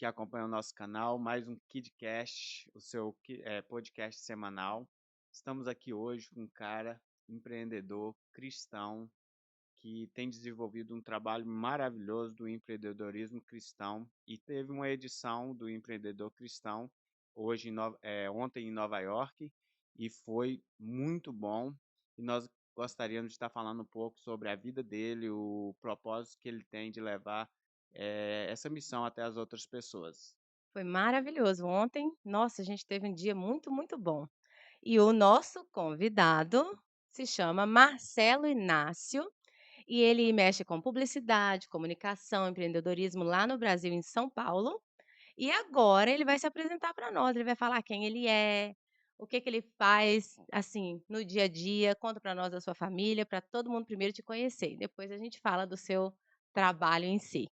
que acompanha o nosso canal, mais um KidCast, o seu podcast semanal. Estamos aqui hoje com um cara empreendedor cristão que tem desenvolvido um trabalho maravilhoso do empreendedorismo cristão e teve uma edição do Empreendedor Cristão ontem em Nova York e foi muito bom. E nós gostaríamos de estar falando um pouco sobre a vida dele, o propósito que ele tem de levar essa missão até as outras pessoas. Foi maravilhoso ontem. Nossa, a gente teve um dia muito, muito bom. E o nosso convidado se chama Marcelo Inácio e ele mexe com publicidade, comunicação, empreendedorismo lá no Brasil, em São Paulo. E agora ele vai se apresentar para nós. Ele vai falar quem ele é, o que que ele faz, assim, no dia a dia. Conta para nós da sua família, para todo mundo primeiro te conhecer. E depois a gente fala do seu trabalho em si.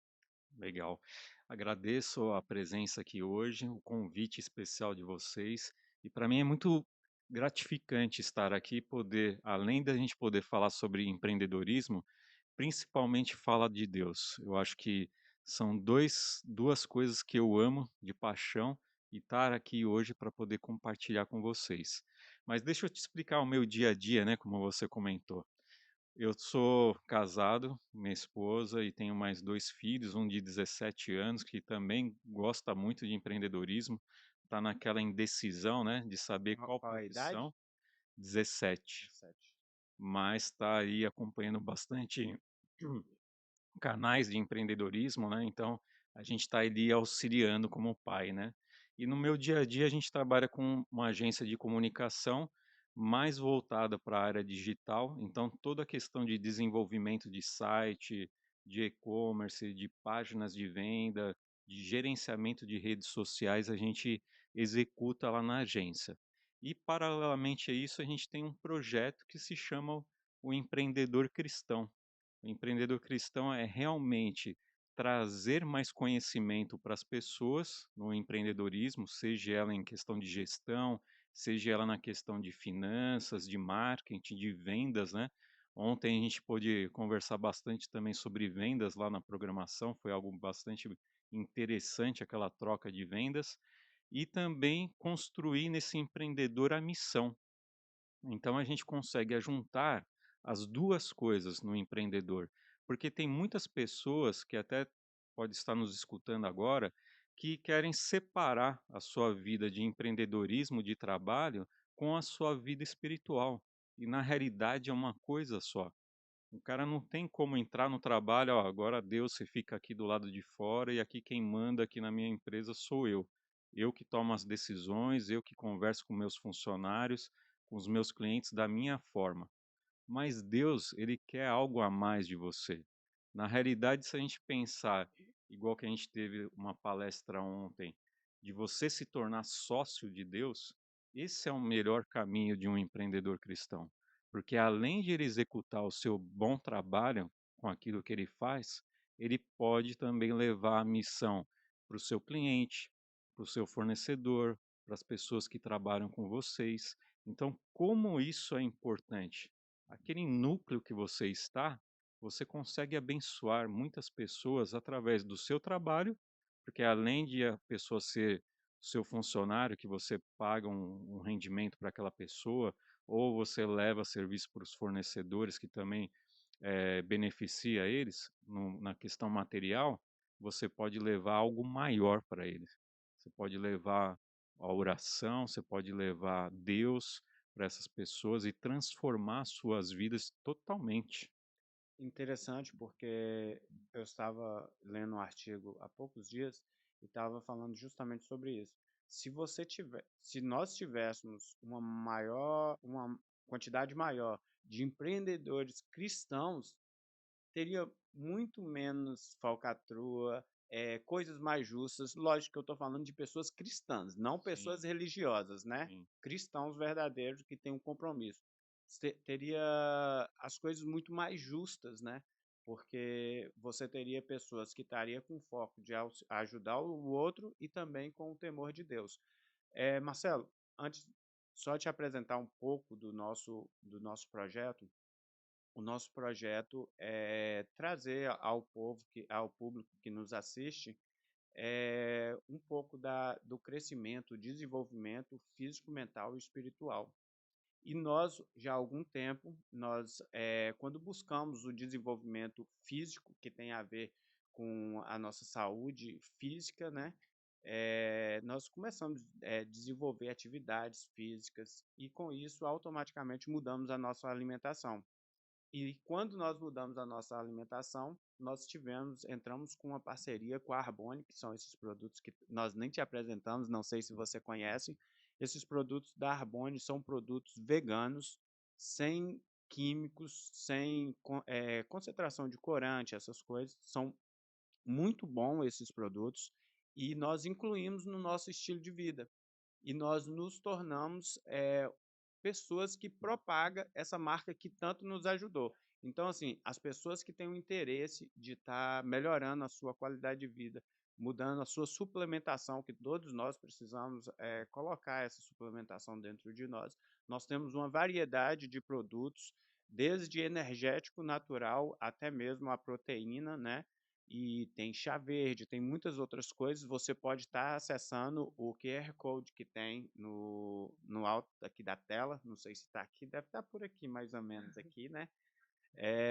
Legal. Agradeço a presença aqui hoje, o convite especial de vocês. E para mim é muito gratificante estar aqui e poder, além da gente poder falar sobre empreendedorismo, principalmente falar de Deus. Eu acho que são duas coisas que eu amo de paixão e estar aqui hoje para poder compartilhar com vocês. Mas deixa eu te explicar o meu dia a dia, né, como você comentou. Eu sou casado, minha esposa, e tenho mais 2 filhos, um de 17 anos, que também gosta muito de empreendedorismo, está naquela indecisão, né, de saber qual Qual a idade? profissão. 17, 17. mas está aí acompanhando bastante canais de empreendedorismo, né, então a gente está ali auxiliando como pai, né. E no meu dia a dia a gente trabalha com uma agência de comunicação mais voltada para a área digital, então toda a questão de desenvolvimento de site, de e-commerce, de páginas de venda, de gerenciamento de redes sociais, a gente executa lá na agência. E paralelamente a isso, a gente tem um projeto que se chama o Empreendedor Cristão. O empreendedor cristão é realmente trazer mais conhecimento para as pessoas no empreendedorismo, seja ela em questão de gestão, seja ela na questão de finanças, de marketing, de vendas, né? Ontem a gente pôde conversar bastante também sobre vendas lá na programação, foi algo bastante interessante aquela troca de vendas, e também construir nesse empreendedor a missão. Então a gente consegue ajuntar as 2 coisas no empreendedor, porque tem muitas pessoas que até pode estar nos escutando agora, que querem separar a sua vida de empreendedorismo, de trabalho, com a sua vida espiritual. E na realidade é uma coisa só. O cara não tem como entrar no trabalho, ó, agora Deus, você fica aqui do lado de fora e aqui quem manda aqui na minha empresa sou eu. Eu que tomo as decisões, eu que converso com meus funcionários, com os meus clientes da minha forma. Mas Deus, ele quer algo a mais de você. Na realidade, se a gente pensar, igual que a gente teve uma palestra ontem, de você se tornar sócio de Deus, esse é o melhor caminho de um empreendedor cristão. Porque além de ele executar o seu bom trabalho com aquilo que ele faz, ele pode também levar a missão para o seu cliente, para o seu fornecedor, para as pessoas que trabalham com vocês. Então, como isso é importante? Aquele núcleo que você está, você consegue abençoar muitas pessoas através do seu trabalho, porque além de a pessoa ser seu funcionário, que você paga um rendimento para aquela pessoa, ou você leva serviço para os fornecedores, que também beneficia eles na questão material, você pode levar algo maior para eles. Você pode levar a oração, você pode levar Deus para essas pessoas e transformar suas vidas totalmente. Interessante porque eu estava lendo um artigo há poucos dias e estava falando justamente sobre isso. Se nós tivéssemos uma quantidade maior de empreendedores cristãos, teria muito menos falcatrua, coisas mais justas. Lógico que eu estou falando de pessoas cristãs, não pessoas Sim, religiosas, né? sim. Cristãos verdadeiros que têm um compromisso. Teria as coisas muito mais justas, né? Porque você teria pessoas que estariam com foco de ajudar o outro e também com o temor de Deus. Marcelo, antes só te apresentar um pouco do nosso projeto. O nosso projeto é trazer ao público que nos assiste um pouco do crescimento, desenvolvimento físico, mental e espiritual. E nós, já há algum tempo, quando buscamos o desenvolvimento físico, que tem a ver com a nossa saúde física, né? Nós começamos a desenvolver atividades físicas e, com isso, automaticamente mudamos a nossa alimentação. E quando nós mudamos a nossa alimentação, entramos com uma parceria com a Arbonne, que são esses produtos que nós nem te apresentamos, não sei se você conhece. Esses produtos da Arbonne são produtos veganos, sem químicos, sem concentração de corante, essas coisas. São muito bons esses produtos e nós incluímos no nosso estilo de vida. E nós nos tornamos pessoas que propagam essa marca que tanto nos ajudou. Então, assim, as pessoas que têm o interesse de estar melhorando a sua qualidade de vida, mudando a sua suplementação, que todos nós precisamos colocar essa suplementação dentro de nós. Nós temos uma variedade de produtos, desde energético natural até mesmo a proteína, né? E tem chá verde, tem muitas outras coisas. Você pode estar acessando o QR Code que tem no alto aqui da tela. Não sei se está aqui, deve estar por aqui, mais ou menos aqui, né?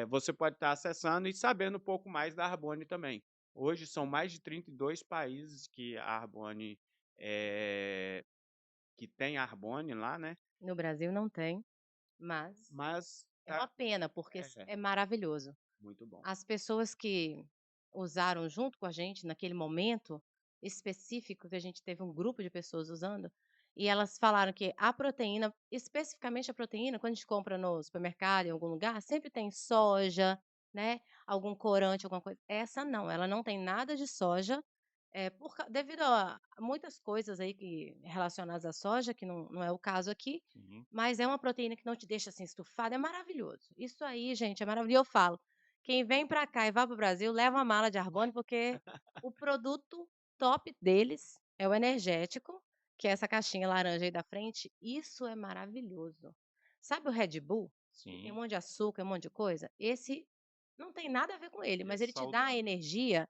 Você pode estar acessando e sabendo um pouco mais da Arbonne também. Hoje são mais de 32 países que a Arbonne que tem a Arbonne lá, né? No Brasil não tem, mas Mas é uma tá, pena, porque é é maravilhoso. muito bom. As pessoas que usaram junto com a gente naquele momento específico, que a gente teve um grupo de pessoas usando, e elas falaram que a proteína, especificamente a proteína, quando a gente compra no supermercado, em algum lugar, sempre tem soja, né? Algum corante, alguma coisa. Essa não, ela não tem nada de soja, devido a muitas coisas aí relacionadas à soja, que não é o caso aqui, Sim. mas é uma proteína que não te deixa assim estufado, é maravilhoso. Isso aí, gente, é maravilhoso. E eu falo, quem vem para cá e vai para o Brasil, leva uma mala de Arbonne, porque o produto top deles é o energético, que é essa caixinha laranja aí da frente. Isso é maravilhoso. Sabe o Red Bull, que tem um Sim. monte de açúcar, um monte de coisa? Esse não tem nada a ver com ele, Ele é mas ele te dá a saudável. energia.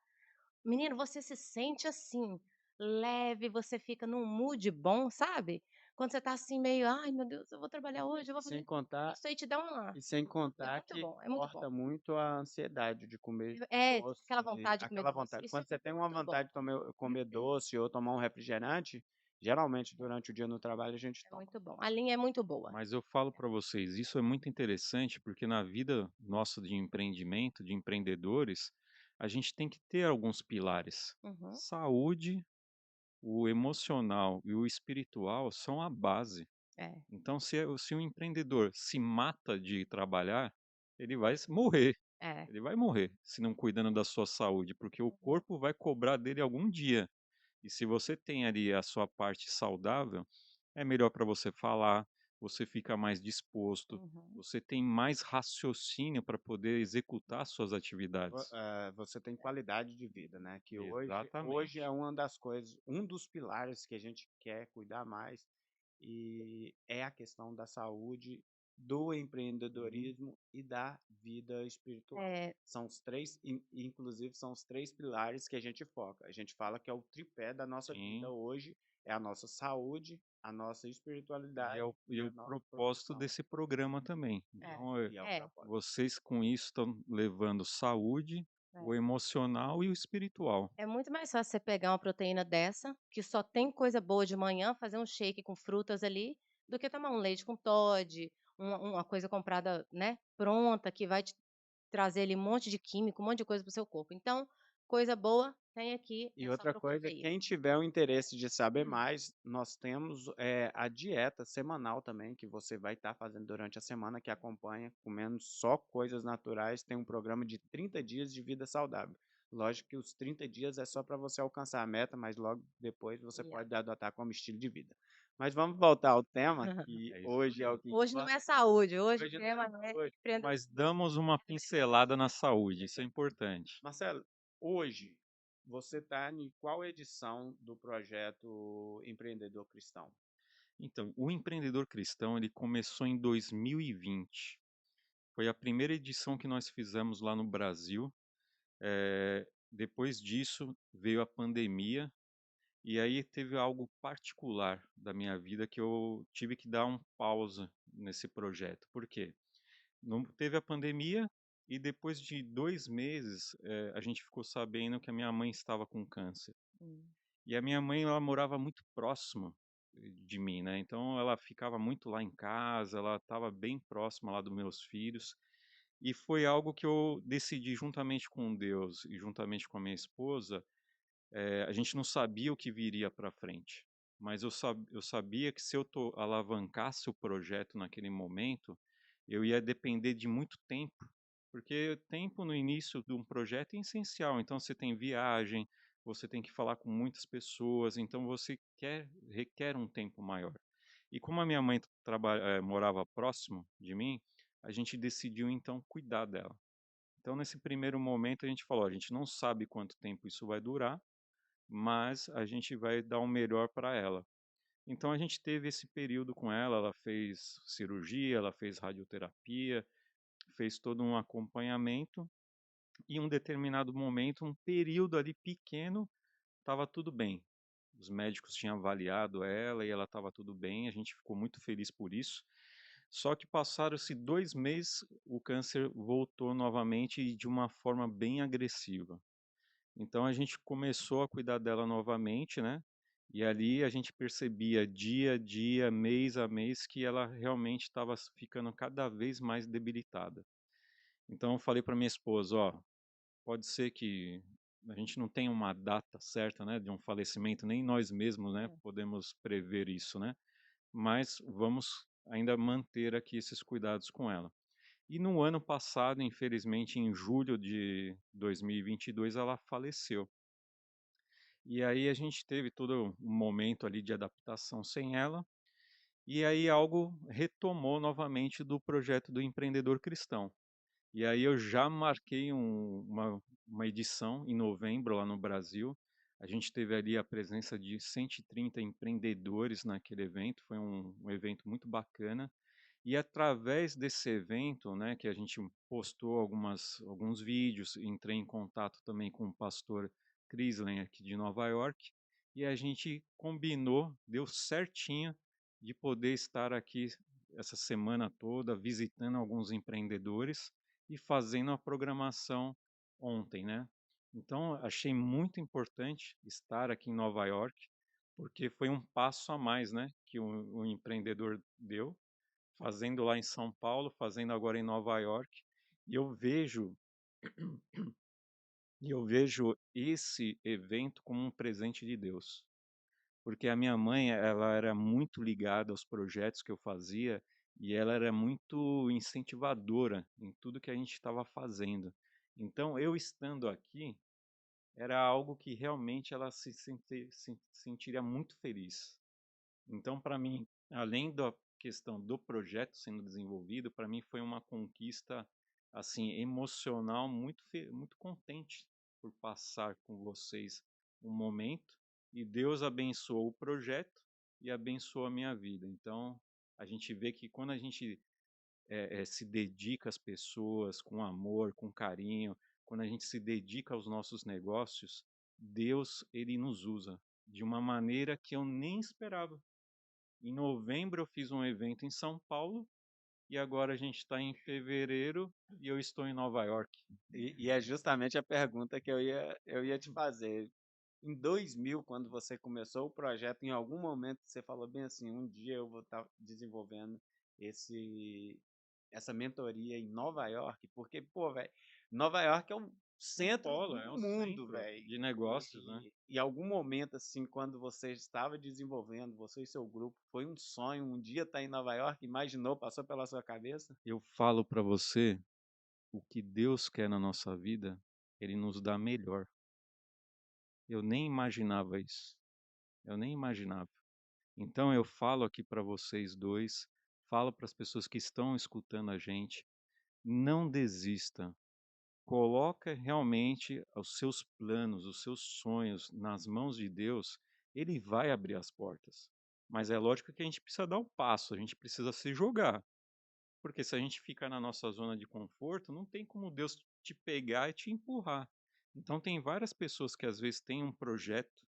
Menino, você se sente assim, leve, você fica num mood bom, sabe? Quando você tá assim meio, ai meu Deus, eu vou trabalhar hoje, eu vou Sem fazer. contar Isso aí te dá uma. E sem É contar muito que bom, é muito bom. corta muito a ansiedade de comer Aquela doce, vontade de comer aquela doce. vontade. Isso Quando é você tem uma muito bom. vontade de comer doce ou tomar um refrigerante, geralmente durante o dia no trabalho a gente É toma. muito bom. A linha é muito boa. Mas eu falo para vocês, isso é muito interessante, porque na vida nossa de empreendimento, de empreendedores, a gente tem que ter alguns pilares. Uhum. Saúde, o emocional e o espiritual são a base. É, Então, se um empreendedor se mata de trabalhar, ele vai morrer. é. Ele vai morrer se não cuidando da sua saúde, porque o Uhum, corpo vai cobrar dele algum dia. E se você tem ali a sua parte saudável, é melhor para você falar, você fica mais disposto, uhum. você tem mais raciocínio para poder executar suas atividades. Você tem qualidade de vida, né? Que hoje é Exatamente. uma das coisas, um dos pilares que a gente quer cuidar mais e é a questão da saúde, do Sim, empreendedorismo e da vida espiritual. É, São os três, inclusive, são os três pilares que a gente foca. A gente fala que é o tripé da nossa vida sim. hoje, é a nossa saúde, a nossa espiritualidade E e é a o nossa propósito profissão. desse programa também. é, Então, E é o é, propósito. vocês com isso estão levando saúde, o é. emocional e o espiritual. É muito mais fácil você pegar uma proteína dessa, que só tem coisa boa de manhã, fazer um shake com frutas ali, do que tomar um leite com Toddy, uma coisa comprada, né, pronta, que vai te trazer ali um monte de químico, um monte de coisa para o seu corpo. Então, coisa boa tem aqui, E é só outra procurar coisa, aí. quem tiver o interesse de saber mais, nós temos a dieta semanal também, que você vai estar fazendo durante a semana, que acompanha, comendo só coisas naturais. Tem um programa de 30 dias de vida saudável. Lógico que os 30 dias é só para você alcançar a meta, mas logo depois você Yeah. pode adotar como estilo de vida. Mas vamos voltar ao tema, que É isso hoje é o aí. que Hoje não importa. é saúde, hoje o Hoje não é tema é saúde. empreendedorismo. Mas damos uma pincelada na saúde, isso é importante. Marcelo, hoje você está em qual edição do projeto Empreendedor Cristão? Então, o Empreendedor Cristão, ele começou em 2020. Foi a primeira edição que nós fizemos lá no Brasil. depois disso veio a pandemia, e aí teve algo particular da minha vida que eu tive que dar um pausa nesse projeto. Por quê? Não teve a pandemia e depois de 2 meses, a gente ficou sabendo que a minha mãe estava com câncer. Hum. E a minha mãe, ela morava muito próximo de mim, né, então ela ficava muito lá em casa, ela estava bem próxima lá dos meus filhos, e foi algo que eu decidi juntamente com Deus e juntamente com a minha esposa. A gente não sabia o que viria para frente, mas eu sabia que se eu alavancasse o projeto naquele momento, eu ia depender de muito tempo, porque tempo no início de um projeto é essencial. Então você tem viagem, você tem que falar com muitas pessoas, então requer um tempo maior. E como a minha mãe morava próximo de mim, a gente decidiu então cuidar dela. Então nesse primeiro momento a gente falou, a gente não sabe quanto tempo isso vai durar, mas a gente vai dar o melhor para ela. Então a gente teve esse período com ela, ela fez cirurgia, ela fez radioterapia, fez todo um acompanhamento e em um determinado momento, um período ali pequeno, estava tudo bem. Os médicos tinham avaliado ela e ela estava tudo bem, a gente ficou muito feliz por isso. Só que passaram-se 2 meses, o câncer voltou novamente e de uma forma bem agressiva. Então a gente começou a cuidar dela novamente, né? E ali a gente percebia dia a dia, mês a mês, que ela realmente estava ficando cada vez mais debilitada. Então eu falei para minha esposa, ó, pode ser que a gente não tenha uma data certa, né, de um falecimento, nem nós mesmos, né, É. podemos prever isso, né? Mas vamos ainda manter aqui esses cuidados com ela. E no ano passado, infelizmente, em julho de 2022, ela faleceu. E aí a gente teve todo um momento ali de adaptação sem ela, e aí algo retomou novamente do projeto do empreendedor cristão. E aí eu já marquei uma edição em novembro lá no Brasil. A gente teve ali a presença de 130 empreendedores naquele evento, foi um evento muito bacana. E através desse evento, né, que a gente postou alguns vídeos, entrei em contato também com o pastor Crislen aqui de Nova York, e a gente combinou, deu certinho de poder estar aqui essa semana toda visitando alguns empreendedores e fazendo a programação ontem, né? Então, achei muito importante estar aqui em Nova York, porque foi um passo a mais, né, que o empreendedor deu fazendo lá em São Paulo, fazendo agora em Nova York, e eu vejo esse evento como um presente de Deus, porque a minha mãe, ela era muito ligada aos projetos que eu fazia e ela era muito incentivadora em tudo que a gente estava fazendo. Então, eu estando aqui, era algo que realmente ela se sentiria muito feliz. Então, para mim, além da questão do projeto sendo desenvolvido, para mim foi uma conquista assim emocional muito contente por passar com vocês um momento e Deus abençoou o projeto e abençoou a minha vida. Então, a gente vê que quando a gente se dedica às pessoas com amor, com carinho, quando a gente se dedica aos nossos negócios, Deus ele nos usa de uma maneira que eu nem esperava. Em novembro eu fiz um evento em São Paulo e agora a gente está em fevereiro e eu estou em Nova York. E é justamente a pergunta que eu ia te fazer. Em 2000, quando você começou o projeto, em algum momento você falou bem assim, um dia eu vou estar desenvolvendo esse essa mentoria em Nova York, porque, pô, velho, Nova York é um centro do É um mundo, centro velho. de negócios, né? E em algum momento, assim, quando você estava desenvolvendo, você e seu grupo, foi um sonho, um dia estar em Nova York, imaginou, passou pela sua cabeça? Eu falo para você, o que Deus quer na nossa vida, Ele nos dá melhor. Eu nem imaginava isso. Eu nem imaginava. Então eu falo aqui para vocês dois, falo para as pessoas que estão escutando a gente, não desista. Coloca realmente os seus planos, os seus sonhos nas mãos de Deus, Ele vai abrir as portas. Mas é lógico que a gente precisa dar o passo, a gente precisa se jogar. Porque se a gente ficar na nossa zona de conforto, não tem como Deus te pegar e te empurrar. Então tem várias pessoas que às vezes têm um projeto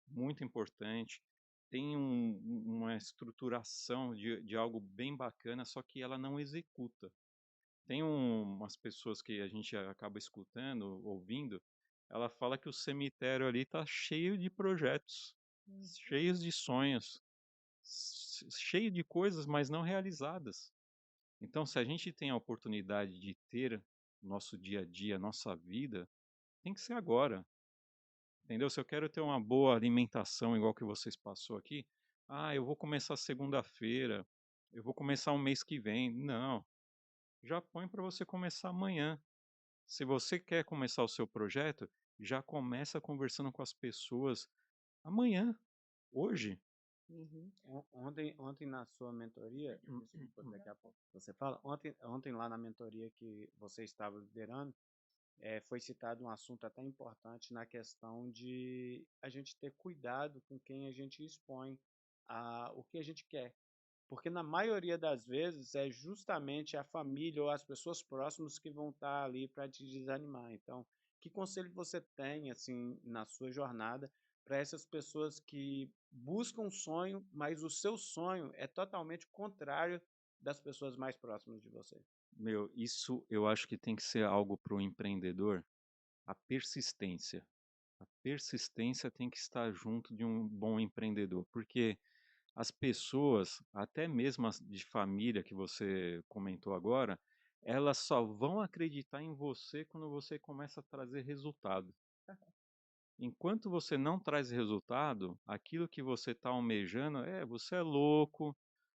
muito importante, tem uma estruturação de algo bem bacana, só que ela não executa. Tem umas pessoas que a gente acaba escutando, ouvindo, ela fala que o cemitério ali está cheio de projetos, Uhum. cheios de sonhos, cheio de coisas, mas não realizadas. Então, se a gente tem a oportunidade de ter nosso dia a dia, nossa vida, tem que ser agora, entendeu? Se eu quero ter uma boa alimentação, igual que vocês passou aqui, eu vou começar segunda-feira, eu vou começar o mês que vem. Não, já põe para você começar amanhã. Se você quer começar o seu projeto, já começa conversando com as pessoas amanhã, hoje. Uhum. Ontem na sua mentoria, desculpa, daqui a pouco você fala, ontem lá na mentoria que você estava liderando, foi citado um assunto até importante na questão de a gente ter cuidado com quem a gente expõe o que a gente quer. Porque na maioria das vezes é justamente a família ou as pessoas próximas que vão estar ali para te desanimar. Então, que conselho você tem assim na sua jornada para essas pessoas que buscam um sonho, mas o seu sonho é totalmente contrário das pessoas mais próximas de você? Meu, isso eu acho que tem que ser algo para o empreendedor, a persistência. A persistência tem que estar junto de um bom empreendedor, porque as pessoas, até mesmo as de família que você comentou agora, elas só vão acreditar em você quando você começa a trazer resultado. Enquanto você não traz resultado, aquilo que você está almejando você é louco,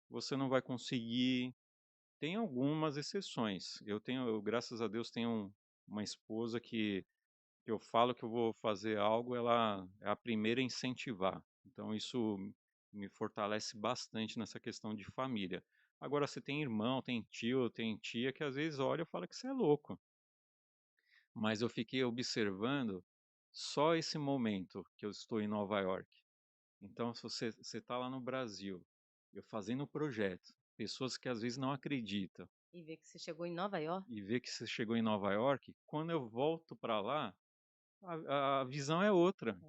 você não vai conseguir. Tem algumas exceções. Graças a Deus, tenho uma esposa que eu falo que eu vou fazer algo, ela é a primeira a incentivar. Então isso me fortalece bastante nessa questão de família. Agora, você tem irmão, tem tio, tem tia que às vezes olha e fala que você é louco. Mas eu fiquei observando só esse momento que eu estou em Nova York. Então, se você está lá no Brasil, eu fazendo o projeto, pessoas que às vezes não acreditam, E ver que você chegou em Nova York. e ver que você chegou em Nova York, quando eu volto para lá, a visão é outra.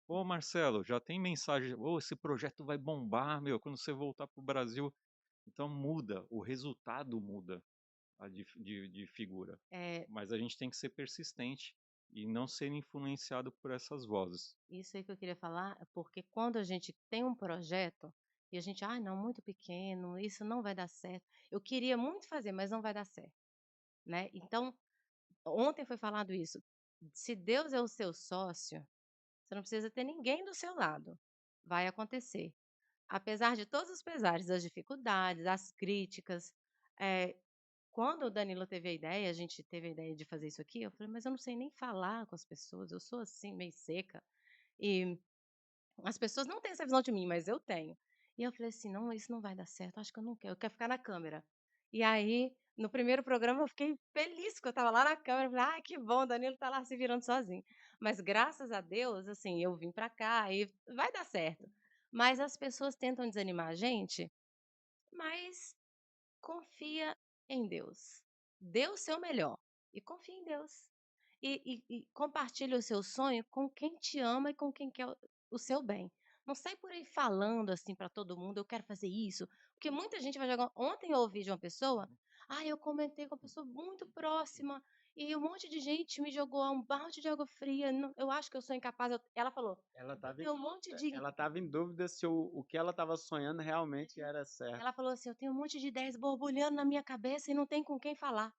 Ô Marcelo, já tem mensagem, esse projeto vai bombar, meu, quando você voltar para o Brasil. Então muda, o resultado muda de figura. É, Mas a gente tem que ser persistente e não ser influenciado por essas vozes. isso aí que eu queria falar, porque quando a gente tem um projeto e a gente, não, muito pequeno, isso não vai dar certo. Eu queria muito fazer, mas não vai dar certo, né? Então, ontem foi falado isso. Se Deus é o seu sócio, você não precisa ter ninguém do seu lado. Vai acontecer. Apesar de todos os pesares, das dificuldades, das críticas, eh, quando o Danilo teve a ideia, a gente teve a ideia de fazer isso aqui, eu falei: "Mas eu não sei nem falar com as pessoas, eu sou assim, meio seca". E as pessoas não têm essa visão de mim, mas eu tenho. E eu falei assim: "Não, isso não vai dar certo, acho que eu quero ficar na câmera". E aí, no primeiro programa eu fiquei feliz que eu estava lá na câmera, falei: "Ai, que bom, o Danilo tá lá se virando sozinho". Mas graças a Deus, assim, eu vim pra cá e vai dar certo. Mas as pessoas tentam desanimar a gente, mas confia em Deus. Dê o seu melhor e confia em Deus. E compartilhe o seu sonho com quem te ama e com quem quer o seu bem. Não sai por aí falando assim para todo mundo, eu quero fazer isso, porque muita gente vai jogar. Ontem eu ouvi de uma pessoa, eu comentei com uma pessoa muito próxima e um monte de gente me jogou um balde de água fria. Eu acho que eu sou incapaz. Ela falou, Ela eu estava tenho um monte de. ela estava em dúvida se o que ela estava sonhando realmente era certo. Ela falou assim, eu tenho um monte de ideias borbulhando na minha cabeça e não tem com quem falar.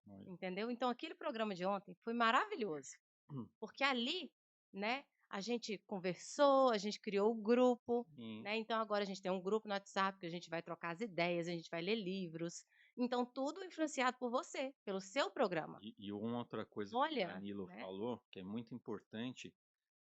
Olha. Entendeu? Então aquele programa de ontem foi maravilhoso, porque ali, né, a gente conversou, a gente criou o grupo, Sim. né, então agora a gente tem um grupo no WhatsApp que a gente vai trocar as ideias, a gente vai ler livros, então tudo influenciado por você, pelo seu programa. E uma outra coisa que o Olha, Danilo né? falou, que é muito importante,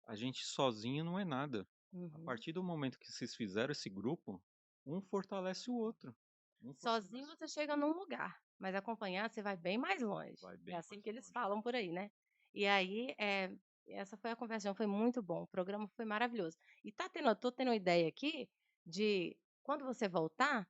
a gente sozinho não é nada. A Uhum. partir do momento que vocês fizeram esse grupo, um fortalece o outro. Um Sozinho fortalece o você outro. chega num lugar, mas acompanhado você vai bem mais longe. Vai É bem assim mais que eles longe. falam por aí, né? E aí, essa foi a conversa, foi muito bom. O programa foi maravilhoso. E tô tendo uma ideia aqui de quando você voltar,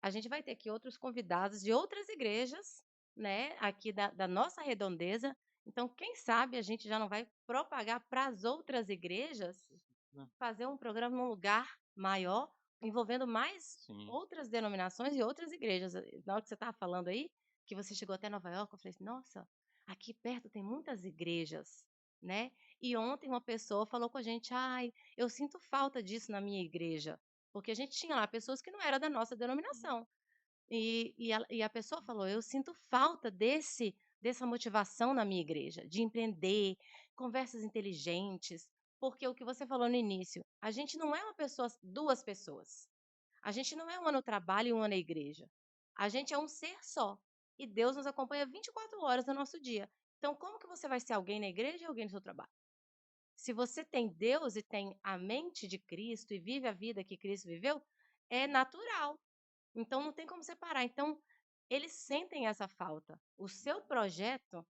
a gente vai ter aqui outros convidados de outras igrejas, né? Aqui da nossa redondeza. Então, quem sabe a gente já não vai propagar para as outras igrejas, Não, fazer um programa num lugar maior, envolvendo mais sim. outras denominações e outras igrejas. Na hora que você estava falando aí, que você chegou até Nova York, eu falei assim, nossa, aqui perto tem muitas igrejas, né? E ontem uma pessoa falou com a gente, ai, eu sinto falta disso na minha igreja, porque a gente tinha lá pessoas que não eram da nossa denominação. E a pessoa falou: "Eu sinto falta dessa motivação na minha igreja, de empreender, conversas inteligentes", porque o que você falou no início, a gente não é uma pessoa 2 pessoas. A gente não é uma no trabalho e uma na igreja. A gente é um ser só. E Deus nos acompanha 24 horas no nosso dia. Então, como que você vai ser alguém na igreja e alguém no seu trabalho? Se você tem Deus e tem a mente de Cristo e vive a vida que Cristo viveu, é natural. Então não tem como separar. Então, eles sentem essa falta. O seu projeto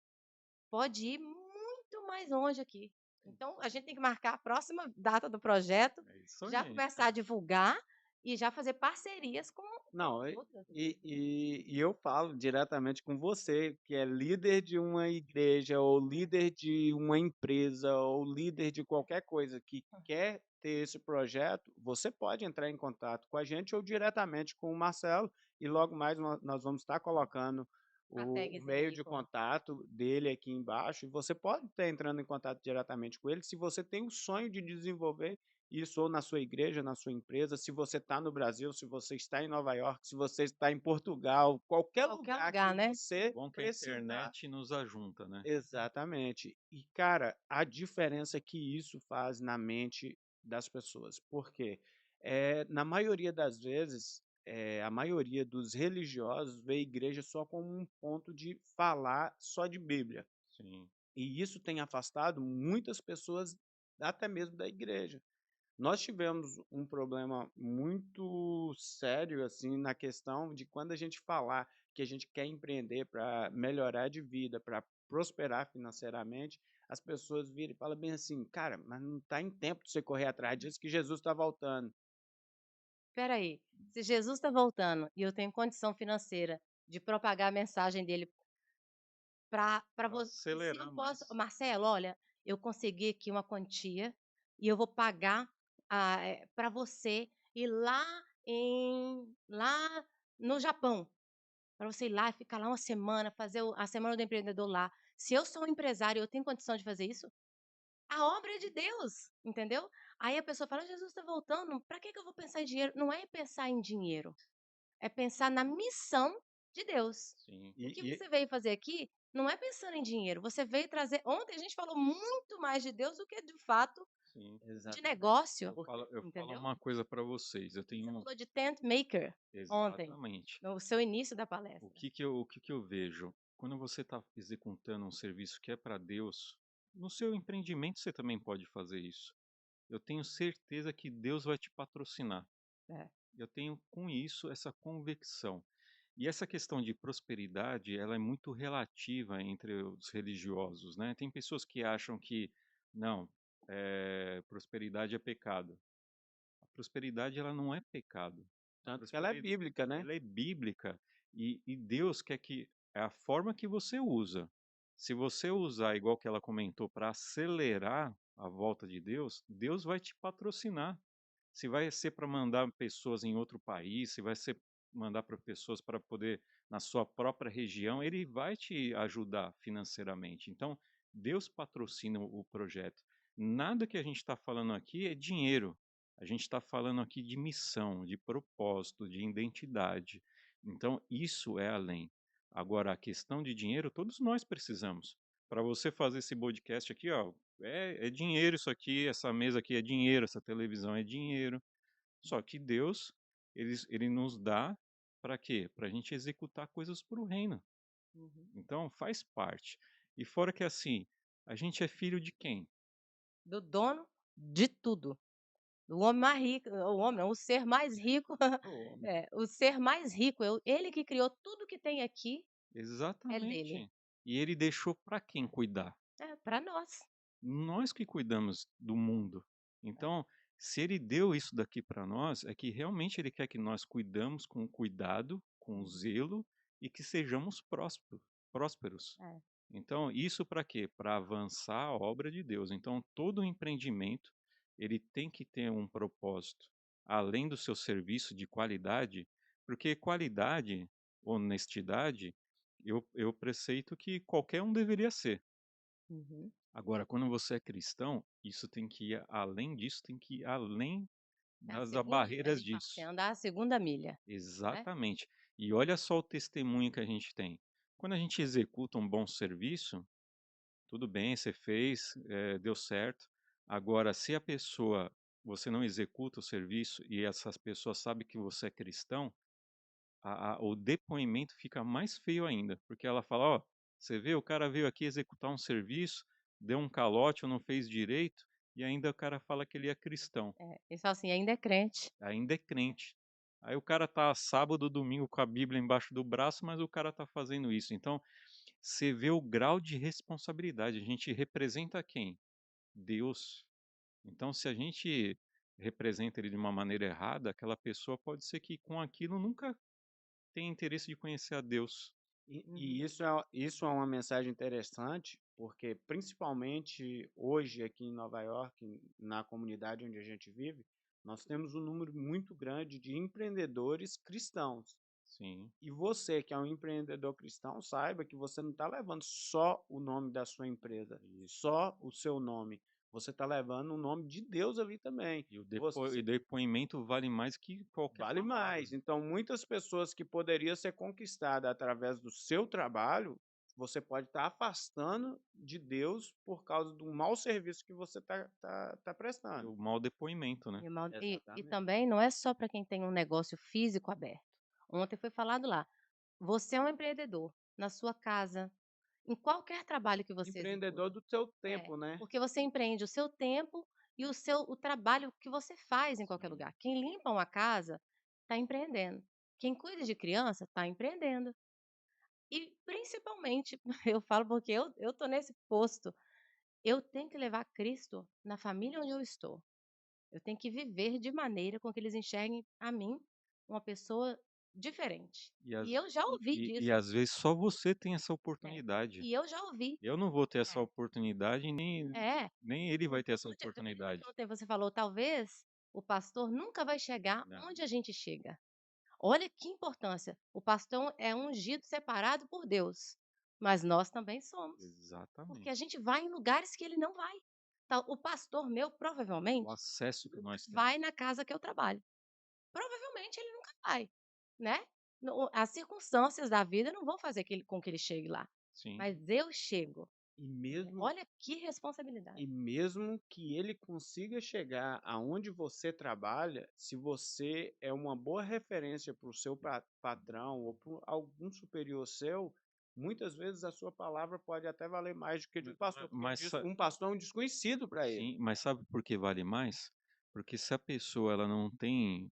pode ir muito mais longe aqui. Então, a gente tem que marcar a próxima data do projeto, É isso já aí. começar a divulgar e já fazer parcerias com Não, outras. e eu falo diretamente com você, que é líder de uma igreja, ou líder de uma empresa, ou líder de qualquer coisa que quer ter esse projeto, você pode entrar em contato com a gente ou diretamente com o Marcelo, e logo mais nós vamos estar colocando A o tagzinha meio aí de com. contato dele aqui embaixo, e você pode estar entrando em contato diretamente com ele se você tem o sonho de desenvolver isso ou na sua igreja, na sua empresa, se você está no Brasil, se você está em Nova York, se você está em Portugal, qualquer Qualquer lugar que lugar, né? O você bom é que a precisar. internet nos ajunta, né? Exatamente. E, cara, a diferença que isso faz na mente das pessoas. Por quê? Na maioria das vezes, a maioria dos religiosos vê a igreja só como um ponto de falar só de Bíblia. Sim, E isso tem afastado muitas pessoas até mesmo da igreja. Nós tivemos um problema muito sério, assim, na questão de quando a gente falar que a gente quer empreender para melhorar de vida, para prosperar financeiramente, as pessoas viram e falam bem assim, cara, mas não está em tempo de você correr atrás disso que Jesus está voltando. Espera aí. Se Jesus está voltando e eu tenho condição financeira de propagar a mensagem dele para para você, se eu acelerar posso, mais. Marcelo, olha, eu consegui aqui uma quantia e eu vou pagar para você ir lá no Japão, para você ir lá, ficar lá uma semana, fazer a semana do empreendedor lá. Se eu sou um empresário, e eu tenho condição de fazer isso. A obra é de Deus, entendeu? Aí a pessoa fala: Jesus está voltando, para que eu vou pensar em dinheiro? Não é pensar em dinheiro, é pensar na missão de Deus. Sim, O que E você veio fazer aqui não é pensando em dinheiro, você veio trazer. Ontem a gente falou muito mais de Deus do que de fato sim. de exatamente. negócio, Eu falo entendeu? uma coisa para vocês. Eu Você tenho falou de tent maker ontem, exatamente. no seu início da O palestra. que que eu vejo? Quando você está executando um serviço que é para Deus, no seu empreendimento você também pode fazer isso. Eu tenho certeza que Deus vai te patrocinar. É, Eu tenho com isso essa convicção. E essa questão de prosperidade, ela é muito relativa entre os religiosos, né? Tem pessoas que acham que não, prosperidade é pecado. A prosperidade ela não é pecado. A Tanto que ela é prosperidade bíblica, né? ela é bíblica e Deus quer que é a forma que você usa. Se você usar igual que ela comentou para acelerar a volta de Deus, Deus vai te patrocinar. Se vai ser para mandar pessoas em outro país, se vai ser mandar para pessoas para poder na sua própria região, ele vai te ajudar financeiramente. Então, Deus patrocina o projeto. Nada que a gente está falando aqui é dinheiro. A gente está falando aqui de missão, de propósito, de identidade. Então, isso é além. Agora, a questão de dinheiro, todos nós precisamos. Para você fazer esse podcast aqui, ó, é dinheiro isso aqui, essa mesa aqui é dinheiro, essa televisão é dinheiro. Só que Deus, ele nos dá para quê? Para a gente executar coisas para o reino. uhum. Então, faz parte. E fora que assim, a gente é filho de quem? Do dono de tudo. O homem mais rico, o homem não, o ser mais rico, Do homem. o ser mais rico, ele que criou tudo que tem aqui, é dele. Exatamente. E ele deixou para quem cuidar? É para nós. Nós que cuidamos do mundo. Então, se ele deu isso daqui para nós, é que realmente ele quer que nós cuidamos com cuidado, com Uhum. zelo e que sejamos prósperos. É. Então, isso para quê? Para avançar a obra de Deus. Então, todo empreendimento, ele tem que ter um propósito, além do seu serviço de qualidade, porque qualidade, honestidade, eu preceito que qualquer um deveria ser. Uhum. Agora, quando você é cristão, isso tem que ir além disso, tem que ir além É a das segunda a barreiras gente fala assim, disso. andar a segunda milha, né. Exatamente. E olha só o testemunho que a gente tem. Quando a gente executa um bom serviço, tudo bem, você fez, deu certo. Agora, se a pessoa, você não executa o serviço e essas pessoas sabem que você é cristão, o depoimento fica mais feio ainda, porque ela fala, ó, você vê, o cara veio aqui executar um serviço, deu um calote ou não fez direito, e ainda o cara fala que ele é cristão, É, eles falam assim: "Ainda é crente". ainda é crente. Aí o cara tá sábado, domingo com a Bíblia embaixo do braço, mas o cara tá fazendo isso. Então, você vê o grau de responsabilidade. A gente representa quem? Deus. Então, se a gente representa ele de uma maneira errada, aquela pessoa pode ser que com aquilo nunca tenha interesse de conhecer a Deus. E Uhum. isso é uma mensagem interessante, porque principalmente hoje aqui em Nova York, na comunidade onde a gente vive, nós temos um número muito grande de empreendedores cristãos. Sim, E você, que é um empreendedor cristão, saiba que você não está levando só o nome da sua empresa, isso. só o seu nome. Você está levando o nome de Deus ali também. E o Você depoimento vale mais que qualquer vale palavra. mais. Então, muitas pessoas que poderiam ser conquistadas através do seu trabalho, você pode estar afastando de Deus por causa do mau serviço que você está E prestando. o mau depoimento, né? E mal e Exatamente. também não é só para quem tem um negócio físico aberto. Ontem foi falado lá, você é um empreendedor, na sua casa, em qualquer trabalho que você Empreendedor executa. do seu É, tempo, né? porque você empreende o seu tempo e o trabalho que você faz em qualquer Sim. lugar. Quem limpa uma casa, está empreendendo. Quem cuida de criança, está empreendendo. E principalmente, eu falo porque eu tô nesse posto, eu tenho que levar Cristo na família onde eu estou. Eu tenho que viver de maneira com que eles enxerguem a mim uma pessoa diferente. E, E as, eu já ouvi e disso. às vezes só você tem essa É. oportunidade. E eu já ouvi. Eu não vou ter essa É. oportunidade, É. nem ele vai ter essa Onde do mesmo jeito que oportunidade. ontem você falou, talvez o pastor nunca vai chegar Não, onde a gente chega. Olha que importância. O pastor é ungido, separado por Deus, mas nós também somos, porque a exatamente. gente vai em lugares que ele não vai. Então, o pastor meu O provavelmente acesso que nunca nós temos. vai na casa que eu trabalho. Provavelmente ele nunca vai, né. As circunstâncias da vida não vão fazer com que ele chegue lá, Sim. mas eu chego. E mesmo Olha que responsabilidade. E mesmo que ele consiga chegar aonde você trabalha, se você é uma boa referência para o seu patrão ou para algum superior seu, muitas vezes a sua palavra pode até valer mais do que de um pastor, porque Mas, um pastor é um desconhecido para ele. sim, mas sabe por que vale mais? Porque se a pessoa ela não tem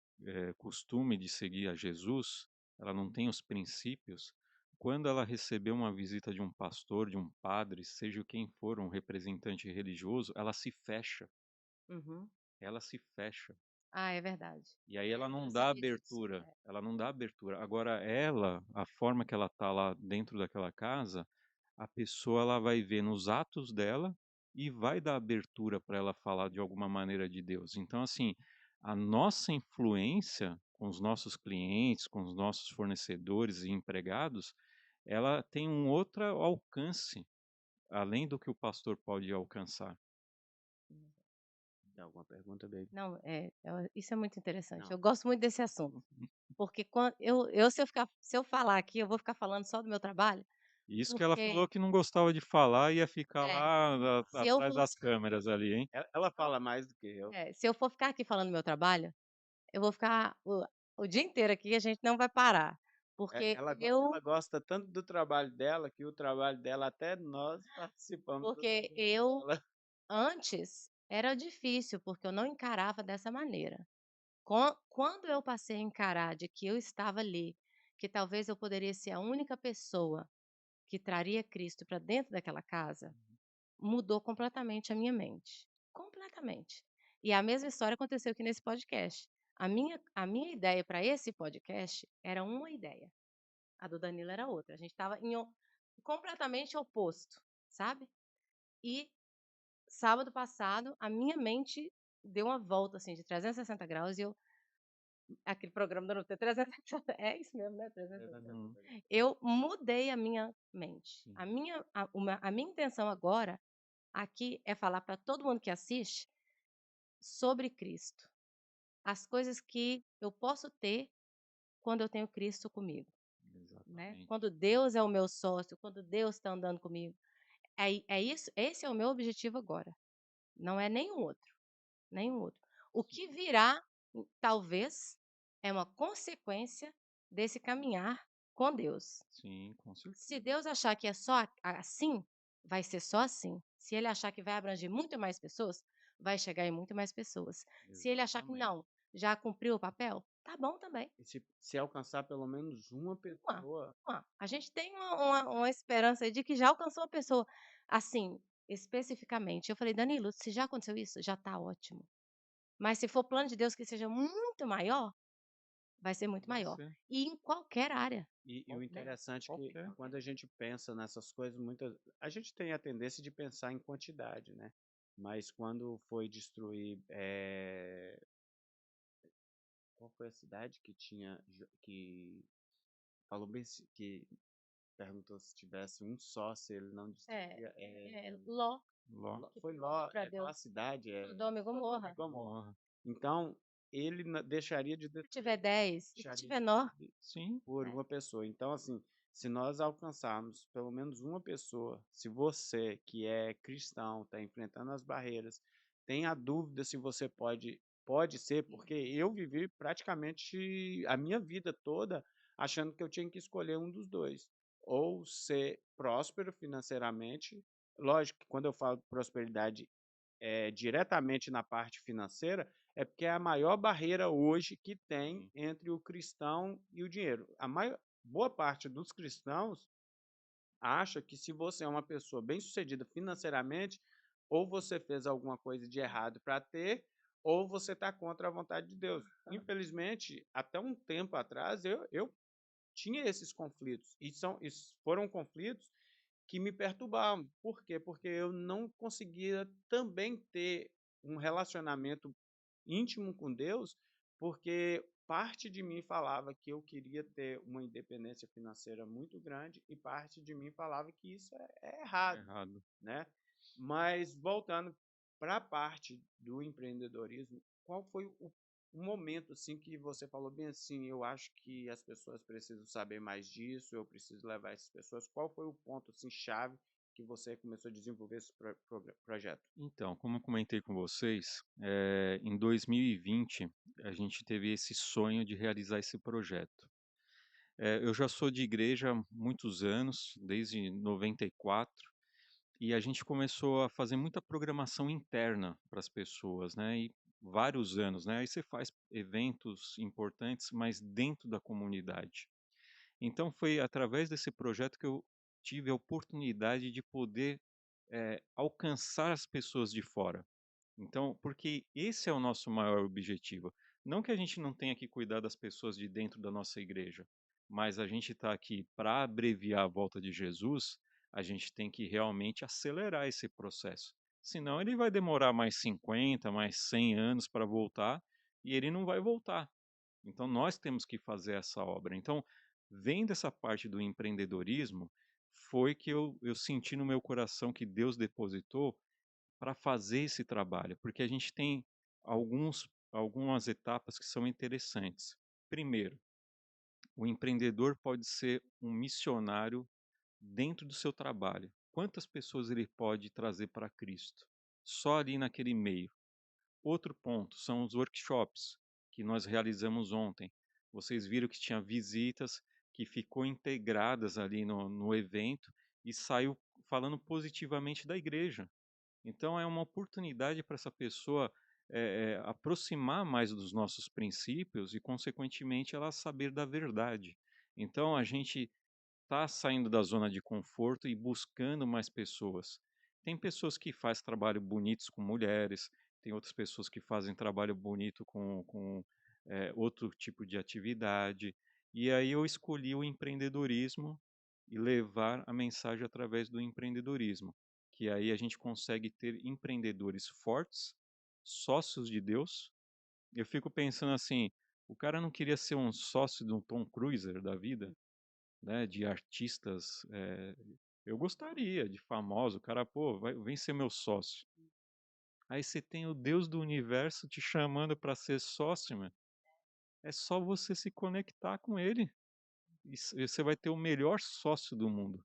costume de seguir a Jesus, ela não tem os princípios, quando ela receber uma visita de um pastor, de um padre, seja quem for, um representante religioso, ela se fecha, Uhum. ela se fecha. Ah, é verdade. E aí ela Eu não já dá sabia disso. abertura, É. ela não dá abertura. Agora ela, a forma que ela tá lá dentro daquela casa, a pessoa ela vai ver nos atos dela e vai dar abertura para ela falar de alguma maneira de Deus. Então assim, a nossa influência com os nossos clientes, com os nossos fornecedores e empregados, ela tem um outro alcance, além do que o pastor pode alcançar. Tem alguma pergunta dele? Não, isso é muito interessante. Não. Eu gosto muito desse assunto, porque quando se eu falar aqui, eu vou ficar falando só do meu trabalho, Isso que ela porque falou que não gostava de falar, ia ficar é, lá se eu atrás for das câmeras ali, hein. Ela fala mais do que eu. se eu for ficar aqui falando do meu trabalho, eu vou ficar o dia inteiro aqui e a gente não vai parar, porque Ela gosta tanto do trabalho dela que o trabalho dela até nós participamos do porque trabalho eu dela. antes era difícil, porque eu não encarava dessa maneira. Quando eu passei a encarar de que eu estava ali, que talvez eu poderia ser a única pessoa que traria Cristo para dentro daquela casa, mudou completamente a minha mente, completamente. E a mesma história aconteceu aqui nesse podcast. A minha ideia para esse podcast era uma ideia, a do Danilo era outra. A gente estava completamente oposto, sabe. E sábado passado a minha mente deu uma volta, assim, de 360 graus e eu aquele programa da Nutella 360 é isso mesmo, né, 360. Uhum. Eu mudei a minha mente. Sim, A minha intenção agora aqui é falar para todo mundo que assiste sobre Cristo, as coisas que eu posso ter quando eu tenho Cristo comigo, né, exatamente. quando Deus é o meu sócio, quando Deus está andando comigo. É isso, esse é o meu objetivo agora, não é nenhum outro, nenhum outro. O que virá, talvez, é uma consequência desse caminhar com Deus. Sim, com Se certeza. Deus achar que é só assim, vai ser só assim. Se ele achar que vai abranger muito mais pessoas, vai chegar em muito mais pessoas. Se ele achar que Exatamente. não, já cumpriu o papel, tá bom também. E se alcançar pelo menos uma Uma, pessoa, a gente tem uma esperança aí de que já alcançou uma pessoa, assim, especificamente. Eu falei: "Danilo, se já aconteceu isso, já tá ótimo. Mas se for plano de Deus que seja muito maior, vai ser muito Vai maior". ser E em qualquer área, e o qualquer, interessante é que qualquer. quando a gente pensa nessas coisas, muitas, a gente tem a tendência de pensar em quantidade, né? Mas quando foi destruir, qual foi a cidade que tinha, que falou bem, que perguntou se tivesse um só, se ele não é destruía, Ló, Ló, que foi pediu Ló, para qual Deus a cidade? Sodoma e Sodoma e Gomorra. Gomorra. Gomorra. Então, ele deixaria de Se tiver destruir, 10, e se deixaria tiver de nó, destruir Sim, por né. uma pessoa. Então, assim, se nós alcançarmos pelo menos uma pessoa, se você que é cristão está enfrentando as barreiras, tem a dúvida se você pode ser, porque eu vivi praticamente a minha vida toda achando que eu tinha que escolher um dos dois, ou ser próspero financeiramente. Lógico que quando eu falo prosperidade diretamente na parte financeira, é porque é a maior barreira hoje que tem sim, entre o cristão e o dinheiro. Boa parte dos cristãos acha que se você é uma pessoa bem-sucedida financeiramente, ou você fez alguma coisa de errado para ter, ou você está contra a vontade de Deus. Infelizmente, até um tempo atrás, eu tinha esses conflitos. E foram conflitos que me perturbavam. Por quê? Porque eu não conseguia também ter um relacionamento íntimo com Deus, porque parte de mim falava que eu queria ter uma independência financeira muito grande e parte de mim falava que isso é errado, errado. né? Mas voltando para a parte do empreendedorismo, qual foi o momento assim que você falou bem assim, eu acho que as pessoas precisam saber mais disso, eu preciso levar essas pessoas. Qual foi o ponto assim chave que você começou a desenvolver esse projeto? Então, como eu comentei com vocês, em 2020 a gente teve esse sonho de realizar esse projeto. Eu já sou de igreja há muitos anos, desde 94, e a gente começou a fazer muita programação interna para as pessoas, né? E vários anos, né? Aí você faz eventos importantes, mas dentro da comunidade. Então foi através desse projeto que eu tive a oportunidade de poder alcançar as pessoas de fora. Então, porque esse é o nosso maior objetivo. Não que a gente não tenha que cuidar das pessoas de dentro da nossa igreja, mas a gente está aqui para abreviar a volta de Jesus, a gente tem que realmente acelerar esse processo. Senão ele vai demorar mais 50, mais 100 anos para voltar e ele não vai voltar. Então nós temos que fazer essa obra. Então, vendo essa parte do empreendedorismo, foi que eu senti no meu coração que Deus depositou para fazer esse trabalho, porque a gente tem algumas etapas que são interessantes. Primeiro, o empreendedor pode ser um missionário dentro do seu trabalho. Quantas pessoas ele pode trazer para Cristo? Só ali naquele meio. Outro ponto são os workshops que nós realizamos ontem. Vocês viram que tinha visitas que ficou integradas ali no evento e saiu falando positivamente da igreja. Então é uma oportunidade para essa pessoa aproximar mais dos nossos princípios e, consequentemente, ela saber da verdade. Então a gente está saindo da zona de conforto e buscando mais pessoas. Tem pessoas que fazem trabalho bonitos com mulheres, tem outras pessoas que fazem trabalho bonito com outro tipo de atividade. E aí eu escolhi o empreendedorismo e levar a mensagem através do empreendedorismo, que aí a gente consegue ter empreendedores fortes, sócios de Deus. Eu fico pensando assim, o cara não queria ser um sócio de um Tom Cruise da vida, né, de artistas, eu gostaria de famoso, o cara, pô, vem ser meu sócio. Aí você tem o Deus do universo te chamando para ser sócio, meu. É só você se conectar com ele e você vai ter o melhor sócio do mundo.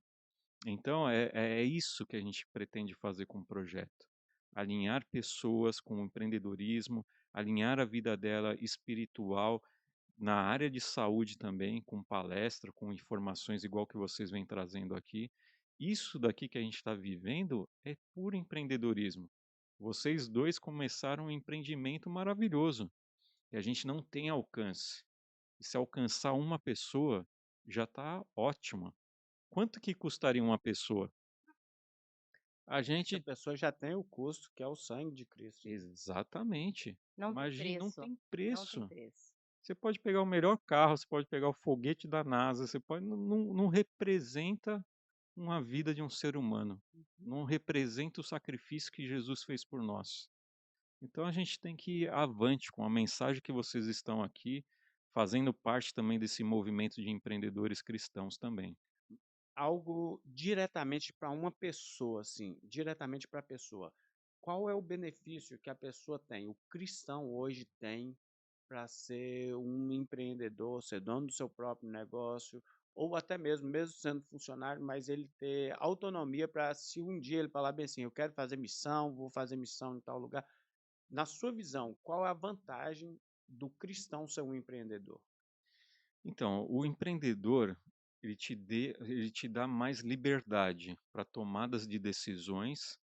Então é isso que a gente pretende fazer com o projeto. Alinhar pessoas com o empreendedorismo, alinhar a vida dela espiritual na área de saúde também, com palestra, com informações igual que vocês vêm trazendo aqui. Isso daqui que a gente está vivendo é puro empreendedorismo. Vocês dois começaram um empreendimento maravilhoso e a gente não tem alcance. E se alcançar uma pessoa, já está ótimo. Quanto que custaria uma pessoa? A Essa gente pessoa já tem o custo, que é o sangue de Cristo. exatamente. Não tem Imagine, não preço, tem não tem preço. preço. Você pode pegar o melhor carro, você pode pegar o foguete da NASA, você pode, não representa uma vida de um ser humano. Uhum. Não representa o sacrifício que Jesus fez por nós. Então a gente tem que ir avante com a mensagem que vocês estão aqui, fazendo parte também desse movimento de empreendedores cristãos também. Algo diretamente para uma pessoa, assim, diretamente para a pessoa. Qual é o benefício que a pessoa tem, o cristão hoje tem, para ser um empreendedor, ser dono do seu próprio negócio, ou até mesmo sendo funcionário, mas ele ter autonomia para, se um dia ele falar bem assim, eu quero fazer missão, vou fazer missão em tal lugar. Na sua visão, qual é a vantagem do cristão ser um empreendedor? Então, o empreendedor, ele te dá mais liberdade para tomadas de decisões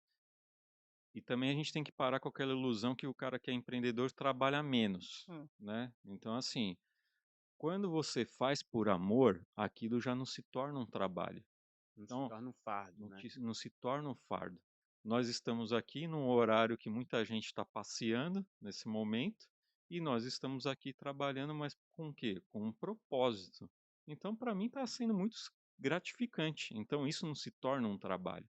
e também a gente tem que parar com aquela ilusão que o cara que é empreendedor trabalha menos, Hum, né? Então, assim, quando você faz por amor, aquilo já não se torna um trabalho. Não se Então, torna um fardo, né? não se torna um fardo. Nós estamos aqui num horário que muita gente está passeando nesse momento e nós estamos aqui trabalhando, mas com o quê? Com um propósito. Então, para mim, está sendo muito gratificante. Então, isso não se torna um trabalho.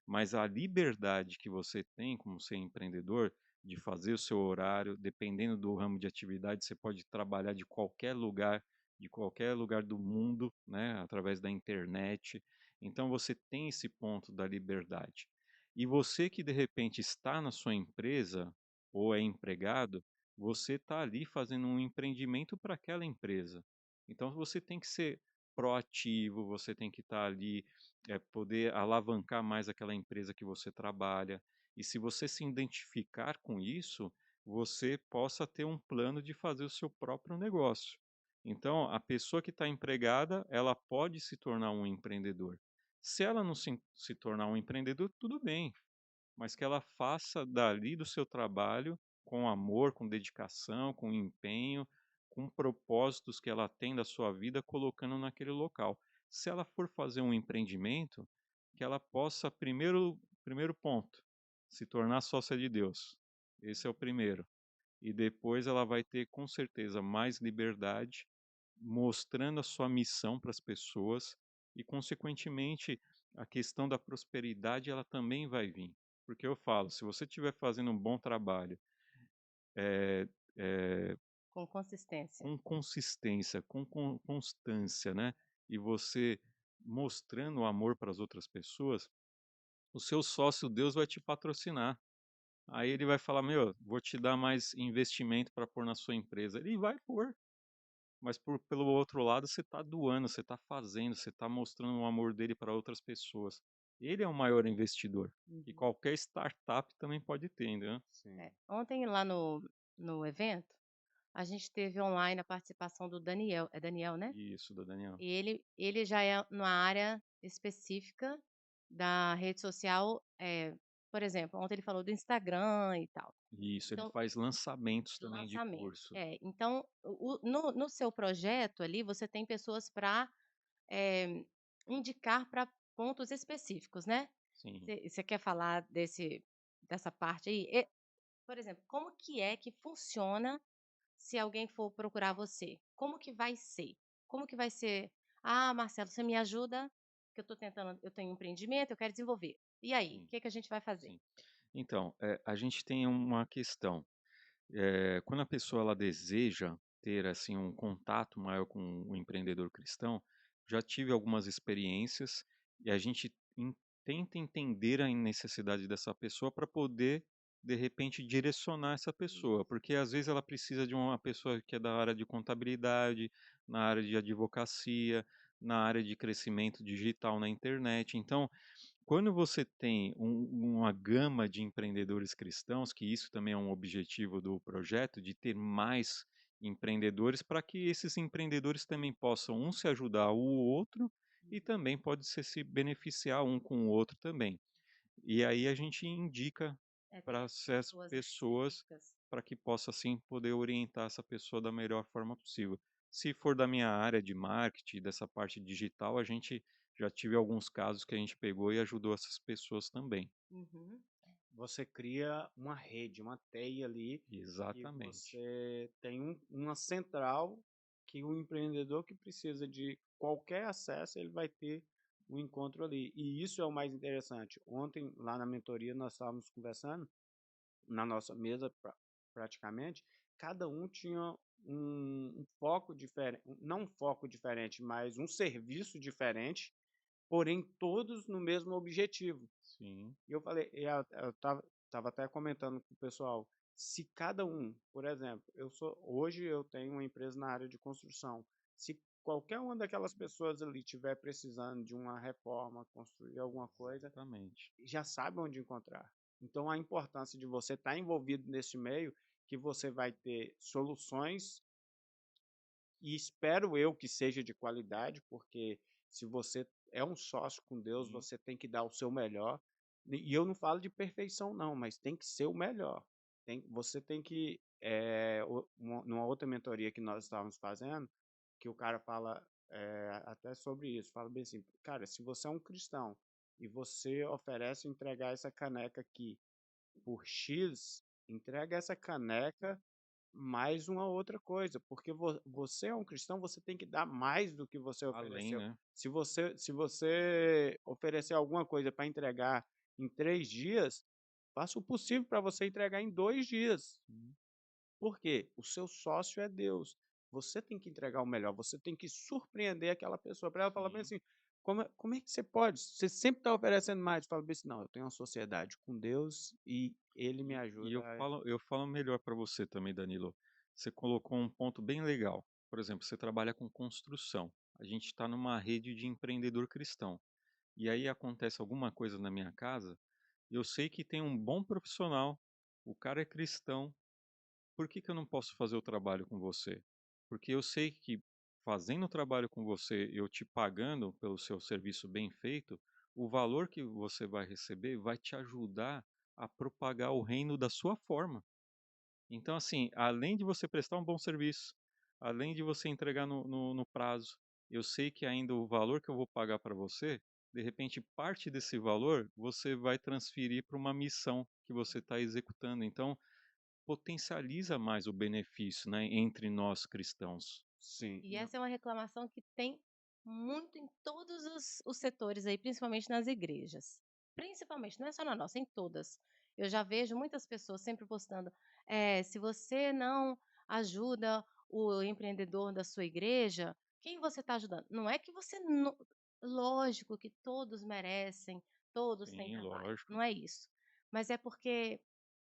Mas a liberdade que você tem como ser empreendedor de fazer o seu horário, dependendo do ramo de atividade, você pode trabalhar de qualquer lugar do mundo, né, através da internet. Então você tem esse ponto da liberdade. E você que de repente está na sua empresa ou é empregado, você está ali fazendo um empreendimento para aquela empresa. Então você tem que ser proativo, você tem que estar ali poder alavancar mais aquela empresa que você trabalha. E se você se identificar com isso, você possa ter um plano de fazer o seu próprio negócio. Então, a pessoa que está empregada, ela pode se tornar um empreendedor. Se ela não se tornar um empreendedor, tudo bem, mas que ela faça dali do seu trabalho com amor, com dedicação, com empenho, com propósitos que ela tem da sua vida, colocando naquele local. Se ela for fazer um empreendimento, que ela possa, primeiro ponto, se tornar sócia de Deus. Esse é o primeiro. E depois ela vai ter, com certeza, mais liberdade, mostrando a sua missão para as pessoas e, consequentemente, a questão da prosperidade ela também vai vir. Porque eu falo, se você estiver fazendo um bom trabalho, é, é, com consistência. com consistência, com constância, né? E você mostrando o amor para as outras pessoas, o seu sócio Deus vai te patrocinar. Aí ele vai falar, meu, vou te dar mais investimento para pôr na sua empresa. Ele vai pôr, mas pelo outro lado você está doando, você está fazendo, você está mostrando o amor dele para outras pessoas. Ele é o maior investidor. E Uhum. qualquer startup também pode ter, entendeu? Sim. É. Ontem lá no evento, a gente teve online a participação do Daniel, é Daniel, né? Isso, do Daniel. E ele já é numa área específica da rede social, por exemplo, ontem ele falou do Instagram e tal. Isso, ele Então, faz lançamentos do também de lançamento. curso. É, então, no seu projeto ali, você tem pessoas para indicar para pontos específicos, né? Sim. Você quer falar dessa parte aí? Por exemplo, como que é que funciona se alguém for procurar você? Como que vai ser? Como que vai ser? Ah, Marcelo, você me ajuda? que eu tenho um empreendimento, eu quero desenvolver. E aí, o sim, que que a gente vai fazer? sim. Então, a gente tem uma questão. Quando a pessoa ela deseja ter assim um contato maior com o empreendedor cristão, já tive algumas experiências e a gente tenta entender a necessidade dessa pessoa para poder de repente direcionar essa pessoa, porque às vezes ela precisa de uma pessoa que é da área de contabilidade, na área de advocacia, na área de crescimento digital na internet. Então, quando você tem uma gama de empreendedores cristãos, que isso também é um objetivo do projeto, de ter mais empreendedores, para que esses empreendedores também possam um se ajudar o outro e também pode ser se beneficiar um com o outro também. E aí a gente indica Tem para essas pessoas pessoas específicas. para que possa assim poder orientar essa pessoa da melhor forma possível. Se for da minha área de marketing, dessa parte digital, a gente já tive alguns casos que a gente pegou e ajudou essas pessoas também. Uhum. Você cria uma rede, uma teia ali, que Exatamente. você tem uma central que o empreendedor que precisa de qualquer acesso, ele vai ter um encontro ali. E isso é o mais interessante. Ontem, lá na mentoria, nós estávamos conversando, na nossa mesa praticamente, cada um tinha um foco diferente, não um foco diferente, mas um serviço diferente, porém todos no mesmo objetivo. Sim, E eu falei, eu tava até comentando com o pessoal, se cada um, por exemplo, hoje eu tenho uma empresa na área de construção. Se qualquer uma daquelas pessoas ali tiver precisando de uma reforma, construir alguma coisa, exatamente. já sabe onde encontrar. Então a importância de você estar envolvido nesse meio, que você vai ter soluções e espero eu que seja de qualidade, porque se você é um sócio com Deus, Sim, você tem que dar o seu melhor. E eu não falo de perfeição, não, mas tem que ser o melhor. Você tem que. Numa outra mentoria que nós estávamos fazendo, que o cara fala até sobre isso, fala bem assim, cara, se você é um cristão e você oferece entregar essa caneca aqui por X, entrega essa caneca mais uma outra coisa, porque você é um cristão, você tem que dar mais do que você além, ofereceu. né? Se você oferecer alguma coisa para entregar em 3 dias, faça o possível para você entregar em 2 dias. Sim, Por quê? O seu sócio é Deus. Você tem que entregar o melhor, você tem que surpreender aquela pessoa. Para ela falar bem sim. assim: como é que você pode? Você sempre está oferecendo mais. Fala bem assim: não, eu tenho uma sociedade com Deus e Ele me E ajuda. eu falo melhor para você também, Danilo. Você colocou um ponto bem legal. Por exemplo, você trabalha com construção. A gente está numa rede de empreendedor cristão. E aí acontece alguma coisa na minha casa, eu sei que tem um bom profissional, o cara é cristão, por que que eu não posso fazer o trabalho com você? Porque eu sei que fazendo o trabalho com você, eu te pagando pelo seu serviço bem feito, o valor que você vai receber vai te ajudar a propagar o reino da sua forma. Então, assim, além de você prestar um bom serviço, além de você entregar no prazo, eu sei que ainda o valor que eu vou pagar para você, de repente, parte desse valor você vai transferir para uma missão que você está executando. Então, potencializa mais o benefício, né, entre nós cristãos. Sim, E não, essa é uma reclamação que tem muito em todos os setores aí, principalmente nas igrejas. Principalmente, não é só na nossa, em todas. Eu já vejo muitas pessoas sempre postando, se você não ajuda o empreendedor da sua igreja, quem você está ajudando? Não é que você não, lógico que todos merecem, todos têm Sim, trabalho, lógico. não é isso. Mas é porque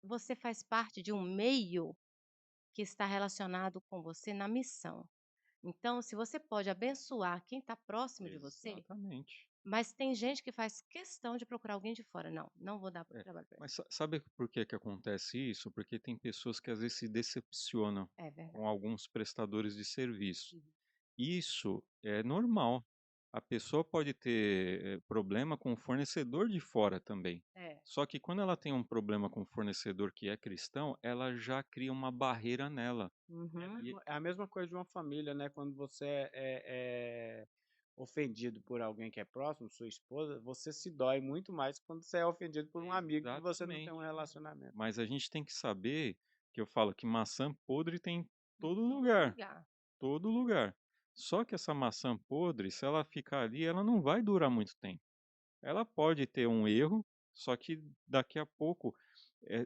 você faz parte de um meio que está relacionado com você na missão. Então, se você pode abençoar quem está próximo de você, Exatamente. mas tem gente que faz questão de procurar alguém de fora. Não, não vou dar É. trabalho para ela. Mas sabe por que que acontece isso? Porque tem pessoas que às vezes se decepcionam É com verdade. alguns prestadores de serviço. Uhum. Isso é normal. A pessoa pode ter problema com o fornecedor de fora também. É. Só que quando ela tem um problema com o fornecedor que é cristão, ela já cria uma barreira nela. Uhum. E é a mesma coisa de uma família, né? Quando você é ofendido por alguém que é próximo, sua esposa, você se dói muito mais quando você é ofendido por um amigo que você não tem um exatamente. relacionamento. Mas a gente tem que saber que eu falo que maçã podre tem Em todo todo lugar, lugar. todo lugar. Só que essa maçã podre, se ela ficar ali, ela não vai durar muito tempo. Ela pode ter um erro, só que daqui a pouco,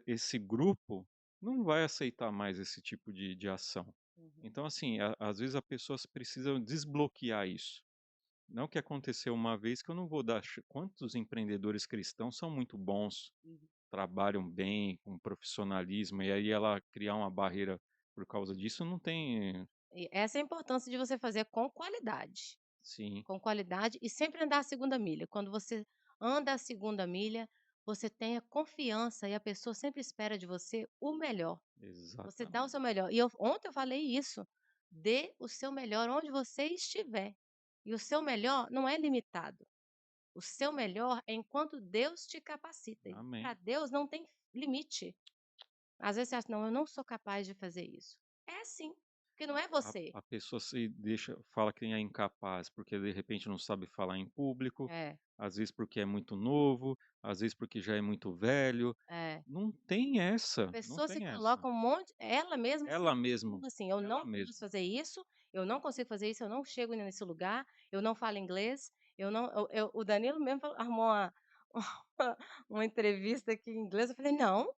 esse grupo não vai aceitar mais esse tipo de ação. Uhum, Então, assim, às vezes a pessoas precisam desbloquear isso. Não que aconteceu uma vez que eu não vou dar. Quantos empreendedores cristãos são muito bons, uhum. trabalham bem, com profissionalismo, e aí ela criar uma barreira por causa disso não tem. E essa é a importância de você fazer com qualidade. Sim, Com qualidade e sempre andar a segunda milha. Quando você anda a segunda milha, você tenha confiança e a pessoa sempre espera de você o melhor. Você dá o seu exatamente. melhor. E ontem eu falei isso. Dê o seu melhor onde você estiver. E o seu melhor não é limitado. O seu melhor é enquanto Deus te capacita. Para Amém. Deus não tem limite. Às vezes você acha, não, eu não sou capaz de fazer isso. É sim, porque não é A você. a pessoa se deixa fala que é incapaz, porque de repente não sabe falar em público, É, às vezes porque é muito novo, às vezes porque já é muito velho. é. Não tem A essa, não pessoa se tem essa. coloca um monte ela mesma se Ela mesmo, rotula assim: "Eu ela não posso mesma. fazer isso, eu não consigo fazer isso, eu não chego nesse lugar, eu não falo inglês, eu não", o Danilo mesmo arrumou uma uma entrevista aqui em inglês, eu falei: "Não,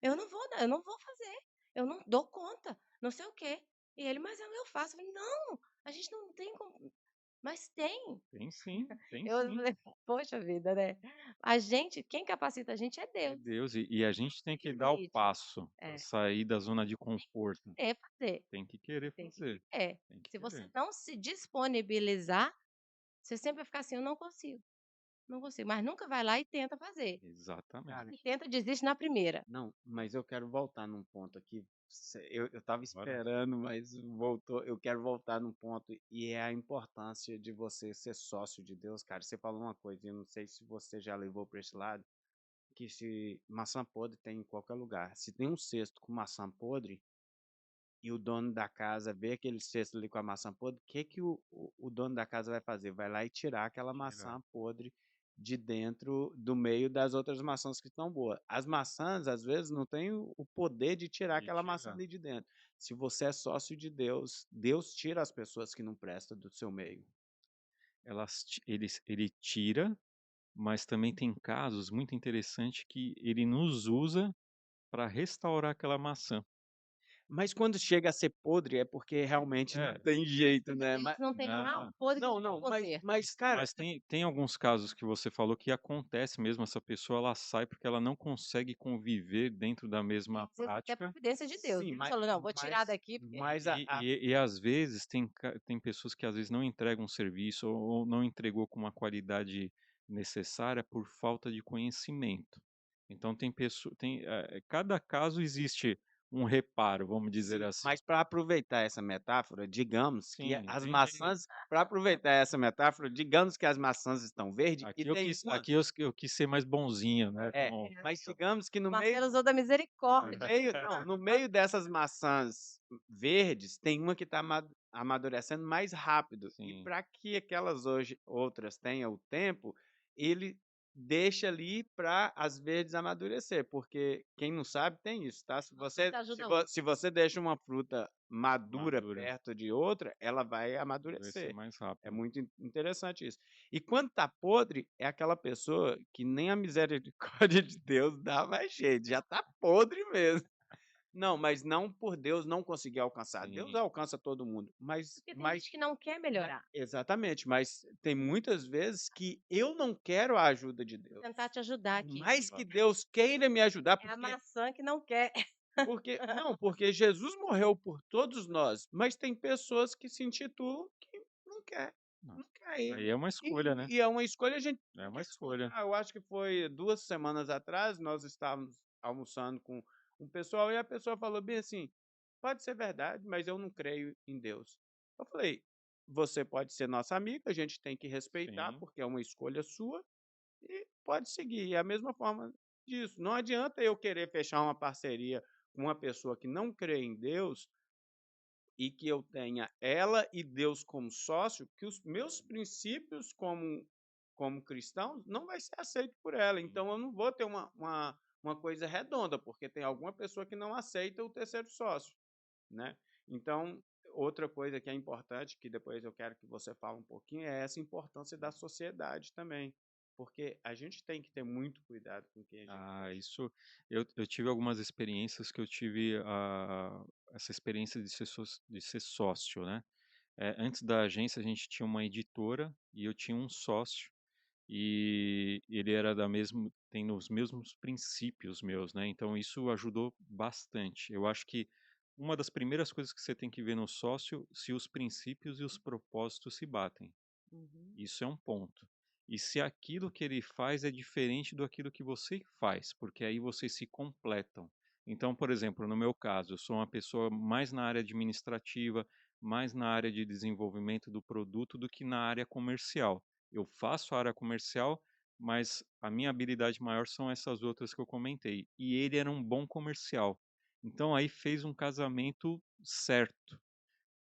eu não vou fazer, eu não dou conta, não sei o quê". E ele: "Mas eu faço", eu falei: "Não, a gente não tem como", mas tem. Tem sim, tem Eu sim. falei: "Poxa vida, né". A gente quem capacita a gente é É Deus, Deus, e a gente tem tem que dar o limite. passo para É. sair da zona de conforto. É fazer, Tem que querer tem que fazer, querer. tem que Se você querer. não se disponibilizar, você sempre vai ficar assim: "Eu não consigo, não consigo", mas nunca vai lá e tenta fazer. Cara, E Exatamente. tenta, desiste na primeira. não, mas eu quero voltar num ponto aqui. Eu estava Bora. esperando, mas voltou. Eu quero voltar num ponto, e é a importância de você ser sócio de Deus, cara. Você falou uma coisa, e eu não sei se você já levou para esse lado, que se maçã podre tem em qualquer lugar. Se tem um cesto com maçã podre, e o dono da casa vê aquele cesto ali com a maçã podre, o que que o dono da casa vai fazer? Vai lá e tirar aquela Tirar maçã podre de dentro, do meio das outras maçãs que estão boas. As maçãs, às vezes, não têm o poder de tirar e aquela maçã tirar. ali de dentro. Se você é sócio de Deus, Deus tira as pessoas que não prestam do seu meio. Ele tira, mas também tem casos muito interessantes que ele nos usa para restaurar aquela maçã. Mas quando chega a ser podre, é porque realmente não É, tem jeito, Porque né? Deus não tem mal não. podre que Não, não tem não, conserto. cara, Mas tem alguns casos que você falou que acontece mesmo, essa pessoa ela sai porque ela não consegue conviver dentro da mesma Às vezes até prática. providência de Deus. sim, Deus falou: "Não, vou tirar daqui porque". mas E às vezes tem pessoas que às vezes não entregam um serviço ou não entregou com uma qualidade necessária por falta de conhecimento. Então cada caso existe um reparo, vamos dizer sim, assim. mas para aproveitar essa metáfora, digamos que Sim, as tem maçãs para aproveitar essa metáfora, digamos que as maçãs estão verdes e tem uma eu quis ser mais bonzinho, né, com É, mas digamos que no meio Marcelo usou da no misericórdia. meio não, no meio dessas maçãs verdes, tem uma que está amadurecendo mais rápido, e sim, para que aquelas hoje outras tenham o tempo, ele deixa ali para as verdes amadurecer, porque quem não sabe tem isso, tá? Se Uma você fruta se ajuda a vo outra. se você deixa uma fruta madura madura, perto de outra, ela vai vai ser amadurecer. mais É rápido. muito interessante isso. E quando tá podre, é aquela pessoa que nem a misericórdia de Deus dá mais jeito, já tá podre mesmo. Não, mas não por Deus não conseguir alcançar. Deus Sim, alcança todo mundo, mas Porque tem mas gente que não quer mas melhorar. exatamente, mas tem muitas vezes que eu não quero a ajuda de Vou Deus. tentar te ajudar Por aqui. mais que Deus queira me ajudar, É a maçã que não quer. porque Jesus morreu por todos nós, mas tem pessoas que se intitulam que não quer, não. não quer Aí ir. é uma escolha, né, E é uma escolha, a gente é tem que uma escolha. respeitar. Eu acho que foi 2 semanas atrás, nós estávamos almoçando com um pessoal e a pessoa falou bem assim: "Pode ser verdade, mas eu não creio em Deus". Eu falei: "Você pode ser nossa amiga, a gente tem que respeitar, Sim, porque é uma escolha sua, e pode seguir". É a mesma forma disso, não adianta eu querer fechar uma parceria com uma pessoa que não crê em Deus, e que eu tenha ela e Deus como sócio, que os meus princípios como cristão não vai ser aceito por ela. sim. Então eu não vou ter uma coisa redonda, porque tem alguma pessoa que não aceita o terceiro sócio, né. Então outra coisa que é importante, que depois eu quero que você fale um pouquinho, é essa importância da sociedade também, porque a gente tem que ter muito cuidado com quem a gente Ah, deixa. isso eu tive algumas experiências que eu tive essa experiência de ser sócio, né? Antes da agência a gente tinha uma editora e eu tinha um sócio e ele era tem os mesmos princípios meus, né? Então isso ajudou bastante. Eu acho que uma das primeiras coisas que você tem que ver no sócio, se os princípios e os propósitos se batem. Uhum, Isso é um ponto. E se aquilo que ele faz é diferente do aquilo que você faz, porque aí vocês se completam. Então, por exemplo, no meu caso, eu sou uma pessoa mais na área administrativa, mais na área de desenvolvimento do produto do que na área comercial. Eu faço a área comercial, mas a minha habilidade maior são essas outras que eu comentei. E ele era um bom comercial. Então aí fez um casamento certo.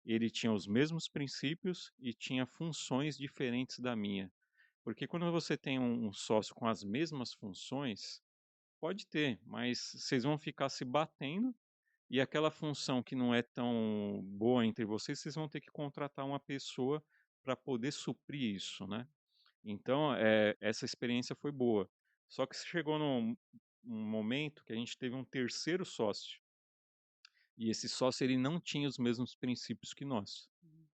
Ele tinha os mesmos princípios e tinha funções diferentes da minha. Porque quando você tem um sócio com as mesmas funções, pode ter, mas vocês vão ficar se batendo e aquela função que não é tão boa entre vocês, vocês vão ter que contratar uma pessoa para poder suprir isso, né? Então, essa experiência foi boa. Só que chegou um momento que a gente teve um terceiro sócio, e esse sócio ele não tinha os mesmos princípios que nós. uhum,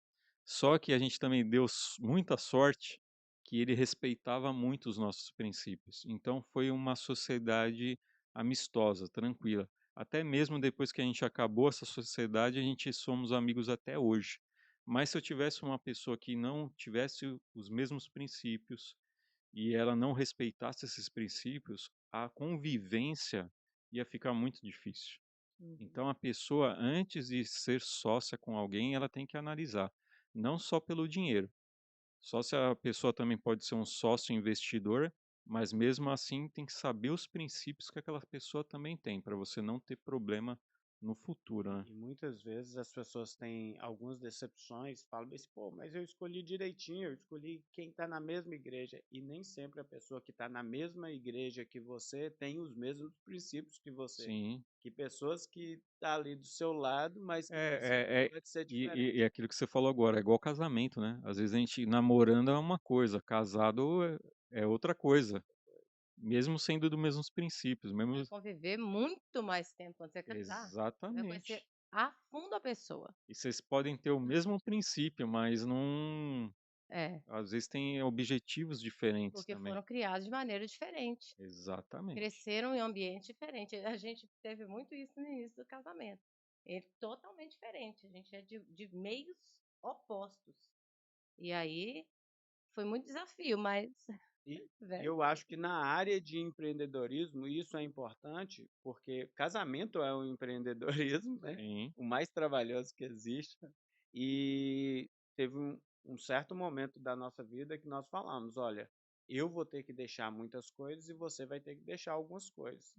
Só que a gente também deu muita sorte que ele respeitava muito os nossos princípios. Então foi uma sociedade amistosa, tranquila. Até mesmo depois que a gente acabou essa sociedade, a gente somos amigos até hoje. Mas se eu tivesse uma pessoa que não tivesse os mesmos princípios e ela não respeitasse esses princípios, a convivência ia ficar muito difícil. uhum. Então a pessoa, antes de ser sócia com alguém, ela tem que analisar, não só pelo dinheiro. Só se a pessoa também pode ser um sócio investidor, mas mesmo assim tem que saber os princípios que aquela pessoa também tem, para você não ter problema no futuro, né? E muitas vezes as pessoas têm algumas decepções, falam assim, pô, mas eu escolhi direitinho, eu escolhi quem está na mesma igreja. E nem sempre a pessoa que está na mesma igreja que você tem os mesmos princípios que você. Sim. Que pessoas que estão ali do seu lado, mas que É, pode ser e diferente. aquilo que você falou agora, é igual casamento, né? Às vezes a gente namorando é uma coisa, casado é outra coisa, mesmo sendo dos mesmos princípios, Você vai mesmo. conviver muito mais tempo quando você casar. Você vai conhecer Exatamente. a fundo a pessoa. E vocês podem ter o mesmo princípio, mas não. É, Às vezes tem objetivos diferentes porque também. foram criados de maneira diferente. Exatamente. Cresceram em ambiente diferente. A gente teve muito isso no início do casamento. É totalmente diferente. A gente é de meios opostos. E aí foi muito desafio, mas E velho, eu acho que na área de empreendedorismo isso é importante, porque casamento é um empreendedorismo, né? Sim, O mais trabalhoso que existe. E teve um certo momento da nossa vida que nós falamos, olha, eu vou ter que deixar muitas coisas e você vai ter que deixar algumas coisas.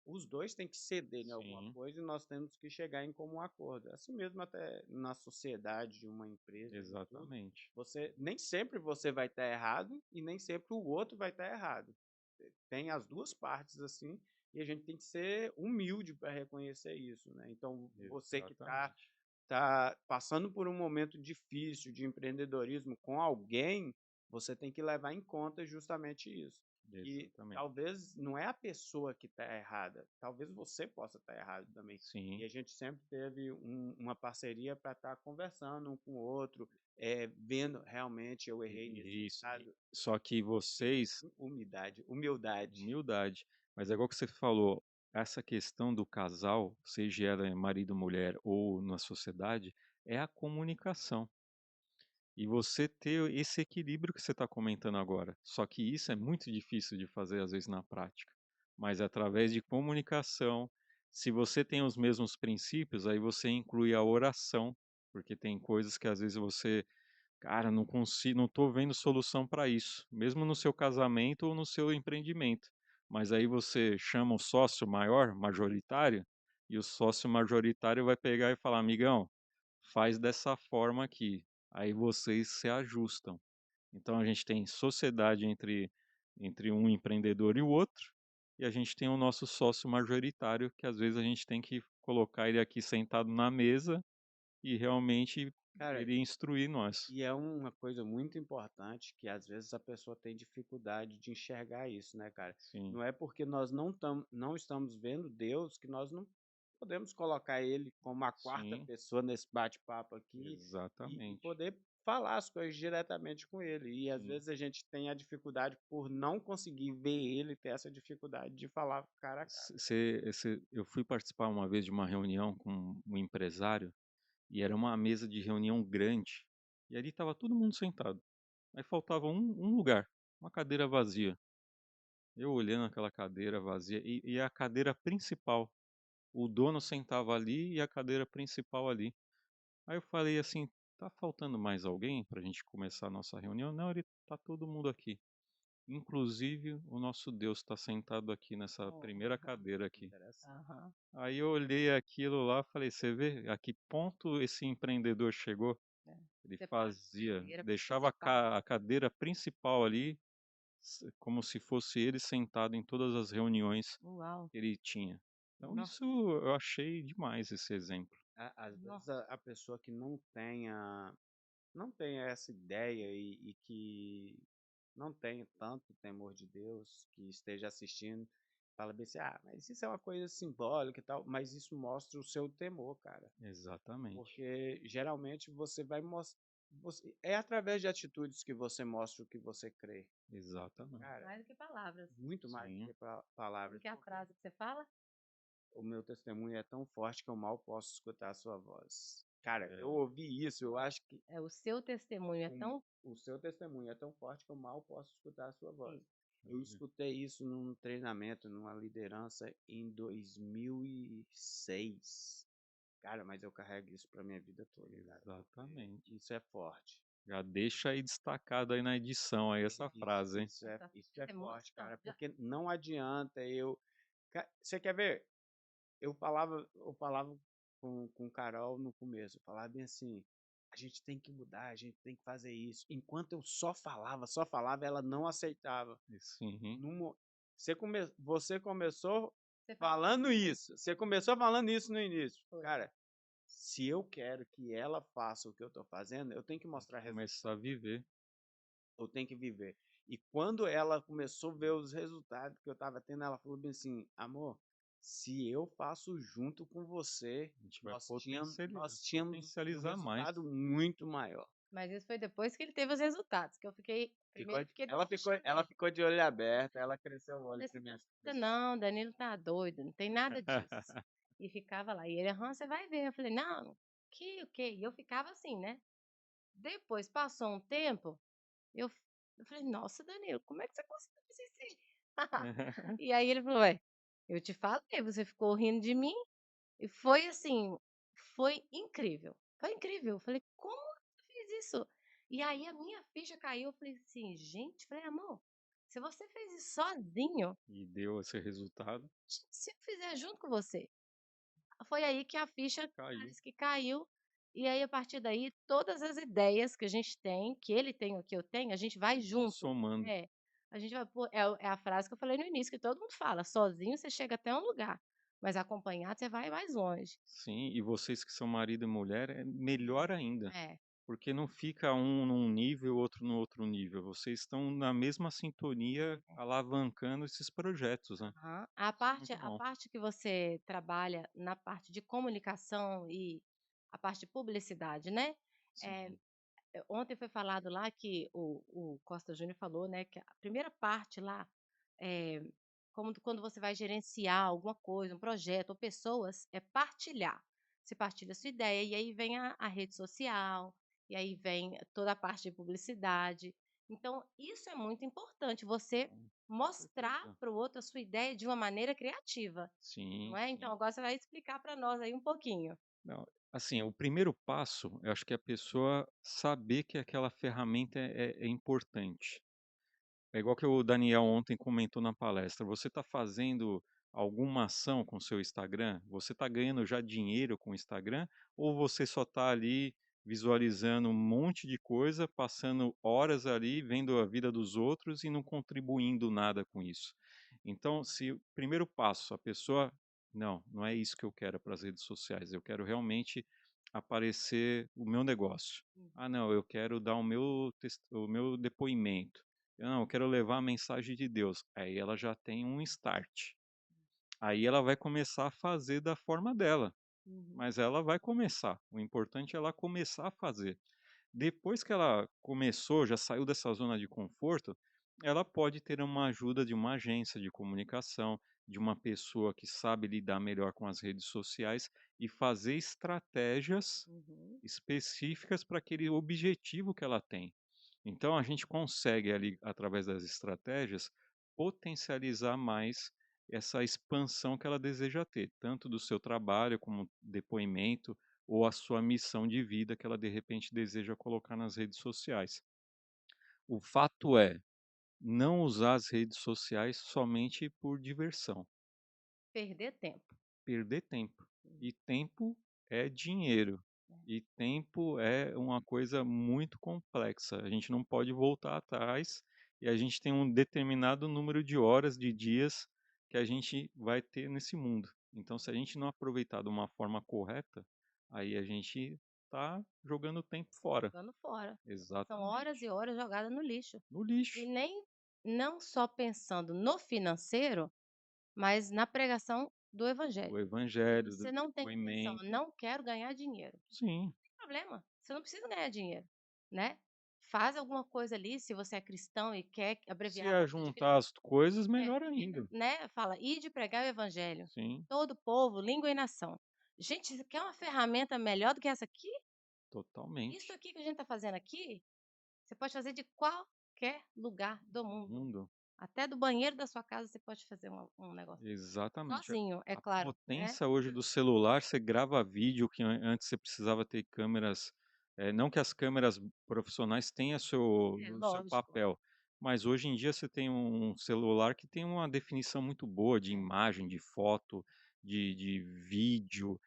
Os dois têm que ceder em alguma sim, coisa e nós temos que chegar em comum acordo. Assim mesmo até na sociedade de uma empresa, em tudo. exatamente. Você nem sempre você vai estar errado e nem sempre o outro vai estar errado. Tem as duas partes assim e a gente tem que ser humilde para reconhecer isso, né? Então, você que Exatamente. tá passando por um momento difícil de empreendedorismo com alguém, você tem que levar em conta justamente isso. Que Exatamente. talvez não é a pessoa que está errada, talvez você possa estar errado também. E Sim, a gente sempre teve uma parceria para estar conversando um com o outro, vendo realmente eu errei nesse isso. lado, Só que vocês, humildade. humildade, mas é igual que você falou, essa questão do casal, seja ela marido, mulher ou na sociedade, é a comunicação. E você ter esse equilíbrio que você está comentando agora. Só que isso é muito difícil de fazer, às vezes, na prática. Mas através de comunicação, se você tem os mesmos princípios, aí você inclui a oração, porque tem coisas que às vezes você, cara, não consigo, não estou vendo solução para isso, mesmo no seu casamento ou no seu empreendimento. Mas aí você chama o sócio maior, majoritário, e o sócio majoritário vai pegar e falar, amigão, faz dessa forma aqui. Aí vocês se ajustam. Então a gente tem sociedade entre um empreendedor e o outro, e a gente tem o nosso sócio majoritário, que às vezes a gente tem que colocar ele aqui sentado na mesa e realmente Cara, ele instruir nós. e é uma coisa muito importante que às vezes a pessoa tem dificuldade de enxergar isso, né, cara? Sim, Não é porque nós não estamos vendo Deus que nós não podemos colocar ele como a quarta sim, pessoa nesse bate-papo aqui e exatamente. poder falar as coisas diretamente com ele. E às Sim. vezes a gente tem a dificuldade por não conseguir ver ele, ter essa dificuldade de falar cara a cara. Eu fui participar uma vez de uma reunião com um empresário e era uma mesa de reunião grande e ali estava todo mundo sentado. Aí faltava um lugar, uma cadeira vazia. Eu olhando aquela cadeira vazia e a cadeira principal. O dono sentava ali e a cadeira principal ali. Aí eu falei assim: tá faltando mais alguém para a gente começar a nossa reunião? Não, ele tá todo mundo aqui. Inclusive o nosso Deus está sentado aqui nessa Oh, primeira cadeira aqui. Interessante. aham. Aí eu olhei aquilo lá, falei: você vê a que ponto esse empreendedor chegou? É. Ele Separa a fazia, cadeira deixava principal. a cadeira principal ali, como se fosse ele sentado em todas as reuniões Uau! que ele tinha. Então Nó, isso eu achei demais esse exemplo. Às nó. vezes a pessoa que não tenha essa ideia e que não tenha tanto temor de Deus, que esteja assistindo, fala bem assim, ah, mas isso é uma coisa simbólica e tal, mas isso mostra o seu temor, cara. Exatamente, Porque geralmente você vai mostrar. É através de atitudes que você mostra o que você crê. exatamente. Cara, Mais do que palavras. muito mais do Sim, que Como palavras. que é a Porque frase que você fala? o meu testemunho é tão forte que eu mal posso escutar a sua voz. Cara, eu é, ouvi isso, eu acho que É, o seu testemunho é o, tão o seu testemunho é tão forte que eu mal posso escutar a sua voz. Ei, Eu escutei isso num treinamento, numa liderança em 2006. Cara, mas eu carrego isso pra minha vida toda, cara, porque exatamente. isso é forte. Já deixa aí destacado aí na edição aí essa Isso, frase, hein? isso é, essa isso é forte, emoção. cara, Já porque não adianta eu. Você quer ver? Eu falava com Carol no começo, eu falava bem assim, a gente tem que mudar, a gente tem que fazer isso. Enquanto eu só falava, ela não aceitava. E sim, Num você começou você falou falando isso. Você começou falando isso no início. foi. Cara, se eu quero que ela faça o que eu estou fazendo, eu tenho que tem que mostrar começar resultado. a viver. Eu tenho que viver. E quando ela começou a ver os resultados que eu estava tendo, ela falou bem assim, amor, se eu faço junto com você, A gente vai nós tínhamos um potencializar mais. resultado muito maior. Mas isso foi depois que ele teve os resultados, que eu fiquei Ficou, primeiro fiquei ela de ficou, queixo ela cabeça. ficou de olho aberto, ela cresceu o olho Falei para assim: mim. Não, Danilo tá doido, não tem nada disso". E ficava lá. E ele: "Aham, você vai ver". Eu falei: "Não, que o quê?". E eu ficava assim, né. Depois passou um tempo, eu f eu falei: "Nossa, Danilo, como é que você conseguiu fazer isso aí?". E aí ele falou: "Ué, eu te falei, você ficou rindo de mim". E foi assim, foi incrível, foi incrível. Eu falei: "Como você fez isso?". E aí a minha ficha caiu, eu falei assim: "Gente", falei: "Amor, se você fez isso sozinho, E deu esse resultado, se eu fizer junto com você". Foi aí que a ficha caiu. parece que caiu, e aí a partir daí todas as ideias que a gente tem, que ele tem ou que eu tenho, a gente vai Vai junto. somando. É, a gente vai é a frase que eu falei no início, que todo mundo fala: "Sozinho você chega até um lugar, mas acompanhado você vai mais longe". Sim, e vocês que são marido e mulher, é melhor ainda, É. porque não fica um num nível, outro no outro nível. Vocês estão na mesma sintonia, É. alavancando esses projetos, né? Aham. A Isso é parte muito a bom. parte que você trabalha na parte de comunicação e a parte de publicidade, né, eh, Sim, ontem foi falado lá que o Costa Júnior falou, né, que a primeira parte lá, eh, como quando você vai gerenciar alguma coisa, um projeto ou pessoas, é partilhar. Você partilha a sua ideia e aí vem a rede social, e aí vem toda a parte de publicidade. Então isso é muito importante, você com mostrar certeza. para o outro a sua ideia de uma maneira criativa, não Sim, é. Então sim. agora você vai explicar para nós aí um pouquinho. Não, assim, o primeiro passo, eu acho que é a pessoa saber que aquela ferramenta é importante. É igual que o Daniel ontem comentou na palestra. Você está fazendo alguma ação com o seu Instagram? Você está ganhando já dinheiro com o Instagram? Ou você só está ali visualizando um monte de coisa, passando horas ali, vendo a vida dos outros e não contribuindo nada com isso? Então, se o primeiro passo, a pessoa, não, não é isso que eu quero para as redes sociais. Eu quero realmente aparecer o meu negócio. Hum. Ah, não, eu quero dar o meu depoimento. Não, eu quero levar a mensagem de Deus. Aí ela já tem um start. Aí ela vai começar a fazer da forma dela, Uhum, mas ela vai começar. O importante é ela começar a fazer. Depois que ela começou, já saiu dessa zona de conforto, ela pode ter uma ajuda de uma agência de comunicação, de uma pessoa que sabe lidar melhor com as redes sociais e fazer estratégias uhum. específicas para aquele objetivo que ela tem. Então a gente consegue ali, através das estratégias, potencializar mais essa expansão que ela deseja ter, tanto do seu trabalho como depoimento ou a sua missão de vida que ela de repente deseja colocar nas redes sociais. O fato é, não usar as redes sociais somente por diversão, Perder tempo. perder tempo. Hum, E tempo é dinheiro. é. E tempo é uma coisa muito complexa. A gente não pode voltar atrás e a gente tem um determinado número de horas, de dias que a gente vai ter nesse mundo. Então, se a gente não aproveitar de uma forma correta, aí a gente está jogando o tempo fora. Jogando fora. São horas e Exatamente. horas jogadas no lixo. No E lixo. nem não só pensando no financeiro, mas na pregação do Do evangelho. Se evangelho, do você não tem intenção, depoimento. não quero ganhar dinheiro, não Sim. tem problema, você não precisa ganhar dinheiro, né. Faz alguma coisa ali, se você é cristão e quer Se abreviar a é sua vida de juntar cristão, as coisas, é, melhor ainda. né, fala: "Ide pregar o evangelho, Sim, todo povo, língua e nação". Gente, você quer uma ferramenta melhor do que essa aqui? Isso totalmente. aqui que a gente está fazendo aqui, você pode fazer de qualquer lugar do mundo. Mundo. Até do banheiro da sua casa você pode fazer um negócio. Exatamente. Sozinho, é A claro, né. potência hoje do celular, você grava vídeo que antes você precisava ter câmeras, não que as câmeras profissionais tenham É, o seu lógico. papel, mas hoje em dia você tem um celular que tem uma definição muito boa de É. imagem, de foto, de vídeo,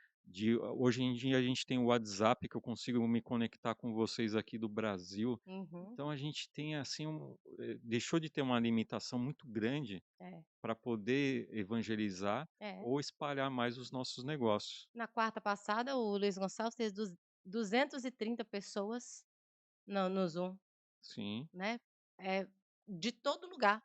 hoje em dia a gente tem o WhatsApp que eu consigo me conectar com vocês aqui do Brasil. Uhum. Então a gente tem assim deixou de ter uma limitação muito grande É, para poder evangelizar é. ou espalhar mais os nossos negócios. Na quarta passada, o Luiz Gonçalves fez 230 pessoas no Zoom, Sim, né, de todo lugar,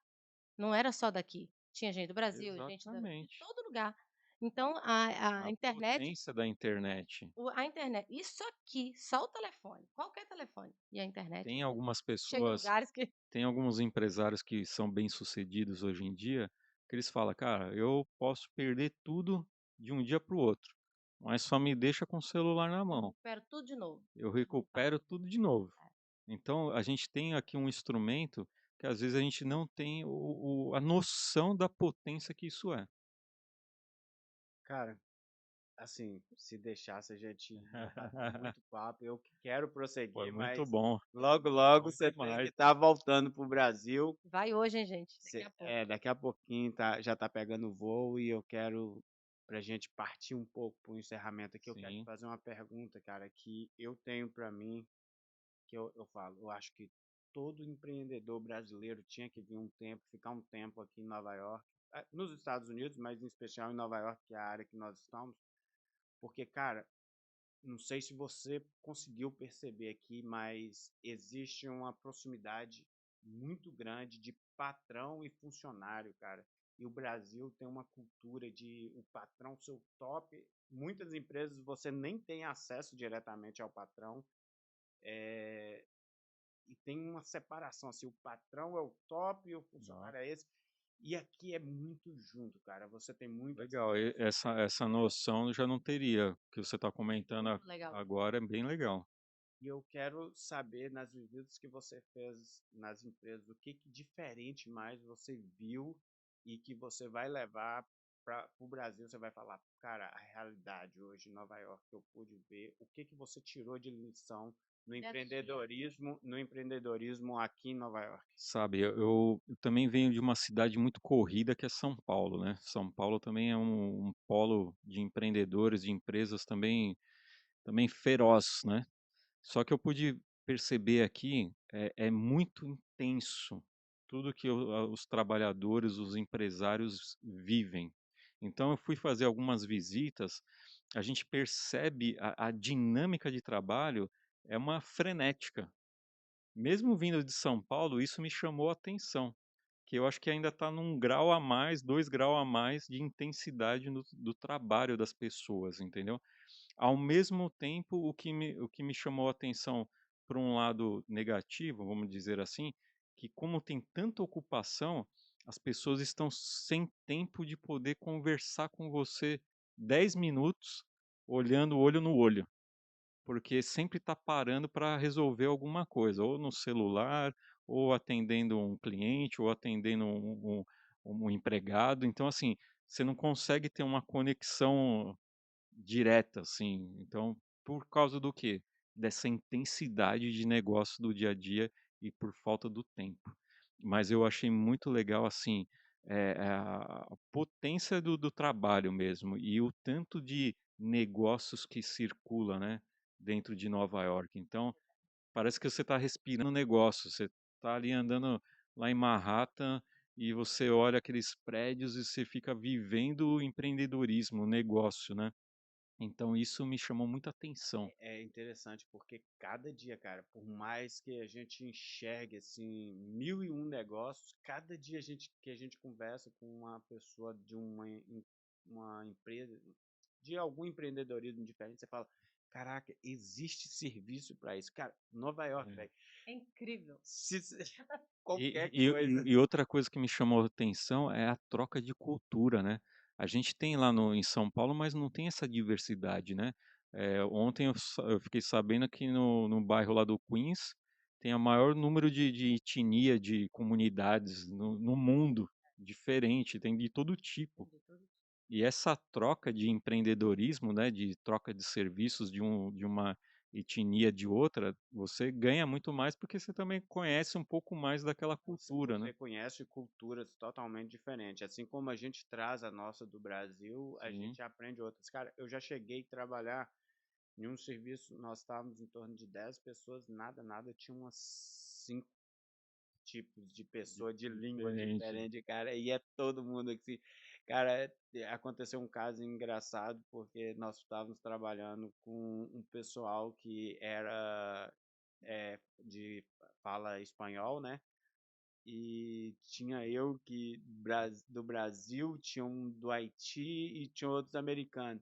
não era só daqui. Tinha gente do Brasil, gente da de exatamente. todo lugar. Então a A internet potência da internet. a internet isso aqui, só o telefone, qualquer telefone e a internet Tem algumas chega em pessoas, lugares que tem alguns empresários que são bem-sucedidos hoje em dia, que eles falam: "Cara, eu posso perder tudo de um dia para o outro, mas só me deixa com o celular na eu mão, recupero tudo de novo. eu Ele fala. recupero tudo de novo". Então, a gente tem aqui um instrumento que às vezes a gente não tem a noção da potência que isso é. Cara, assim, se deixasse a gente ia dar muito papo. Eu que quero Foi prosseguir, muito mas bom, logo, logo bom você tem que demais. estar voltando para o Brasil. Vai hoje, hein, gente, daqui a pouco. Daqui a pouquinho já tá pegando voo e eu quero, pra gente partir um pouco para o encerramento aqui, eu quero te Sim, fazer uma pergunta, cara, que eu tenho para mim, que eu falo, eu acho que todo empreendedor brasileiro tinha que vir um tempo, ficar um tempo aqui em Nova York, nos Estados Unidos, mas em especial em Nova York, que é a área que nós estamos, porque, cara, não sei se você conseguiu perceber aqui, mas existe uma proximidade muito grande de patrão e funcionário, cara. E o Brasil tem uma cultura de o patrão ser o top. Muitas empresas você nem tem acesso diretamente ao patrão. E tem uma separação, assim, o patrão é o top e o não, funcionário é esse. E aqui é muito junto, cara. Você tem muito legal. acesso. Essa noção eu já não teria, que você está comentando Muito legal. agora é bem legal. E eu quero saber, nas visitas que você fez nas empresas, o que, que diferente mais você viu e que você vai levar para o Brasil. Você vai falar, cara, a realidade hoje em Nova York que eu pude ver, o que, que você tirou de lição Dentro do cliente. no empreendedorismo aqui em Nova York? Sabe, eu também venho de uma cidade muito corrida que é São Paulo, né? São Paulo também é um polo de empreendedores, de empresas também feroz, né? Só que eu pude perceber aqui, é muito intenso tudo que os trabalhadores, os empresários vivem. Então eu fui fazer algumas visitas, a gente percebe a dinâmica de trabalho é uma frenética. Mesmo vindo de São Paulo, isso me chamou a atenção, que eu acho que ainda está num grau a mais, 2 graus a mais de intensidade do trabalho das pessoas, entendeu? Ao mesmo tempo, o que me chamou a atenção por um lado negativo, vamos dizer assim, que como tem tanta ocupação, as pessoas estão sem tempo de poder conversar com você 10 minutos, olhando olho no olho, porque sempre está parando para resolver alguma coisa, ou no celular, ou atendendo um cliente, ou atendendo um empregado. Então, assim, você não consegue ter uma conexão direta, assim. Então, por causa do quê? Dessa intensidade de negócio do dia a dia e por falta do tempo. Mas eu achei muito legal, assim, a potência do trabalho mesmo e o tanto de negócios que circula, né, dentro de Nova York. Então, parece que você está respirando negócio, você está ali andando lá em Manhattan e você olha aqueles prédios e você fica vivendo o empreendedorismo, o negócio, né. Então isso me chamou muita atenção. É interessante porque cada dia, cara, por mais que a gente enxergue assim mil e um negócios, cada dia que a gente conversa com uma pessoa de uma empresa, de algum empreendedorismo diferente, você fala, caraca, existe serviço para isso. Cara, Nova York, É. velho, É incrível. se E qualquer e coisa. e outra coisa que me chamou a atenção é a troca de cultura, né. A gente tem lá no em São Paulo, mas não tem essa diversidade, né. Ontem eu fiquei sabendo que no bairro lá do Queens, tem o maior número de etnia, de comunidades no mundo, diferente, tem de todo tipo. De tudo. E essa troca de empreendedorismo, né, de troca de serviços de uma etnia de outra, você ganha muito mais, porque você também conhece um pouco mais daquela cultura, né. Você conhece culturas totalmente diferentes. Assim como a gente traz a nossa do Brasil, a Sim, gente aprende outras. Cara, eu já cheguei a trabalhar em um serviço, nós estávamos em torno de 10 pessoas, nada, nada, tinha umas 5 tipos de pessoa, de língua diferente. diferente, cara, e é todo mundo assim. Cara, aconteceu um caso engraçado, porque nós estávamos trabalhando com um pessoal que era de fala espanhol, né? E tinha eu que do Brasil, tinha um do Haiti e tinha outros americanos.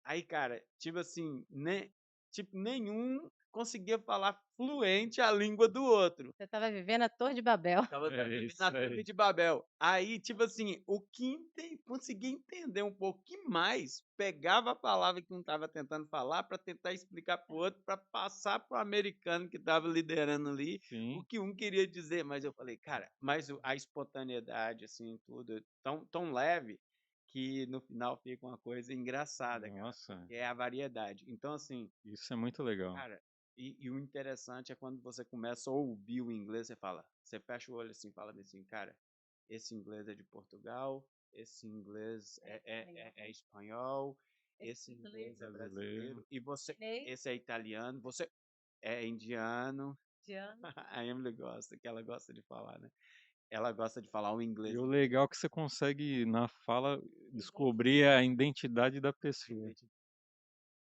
Aí, cara, tipo assim, né? Tipo, nenhum conseguia falar fluente a língua do outro. Você estava vivendo a Torre de Babel. Tava É vivendo na isso Torre aí. de Babel. Aí, tipo assim, o que conseguia entender um pouquinho mais, pegava a palavra que um estava tentando falar para tentar explicar para o outro, para passar para o americano que estava liderando ali o Sim, que um queria dizer. Mas eu falei, cara, mas a espontaneidade, assim, tudo, tão leve, que no final fica uma coisa engraçada, cara, nossa, porque é a variedade. Então, assim, isso é muito legal. cara, e o interessante é quando você começa a ouvir o inglês, você fala, você fecha o olho assim, fala assim, cara, esse inglês é de Portugal, esse inglês É espanhol. é espanhol, Esse esse inglês inglês é Brasileiro. brasileiro, e você, chinês, esse é italiano, você é indiano. indiano. A Emily gosta, que ela gosta de falar, né? Ela gosta de falar o E inglês. o legal é que você consegue, na fala, descobrir Identificar. a identidade da pessoa.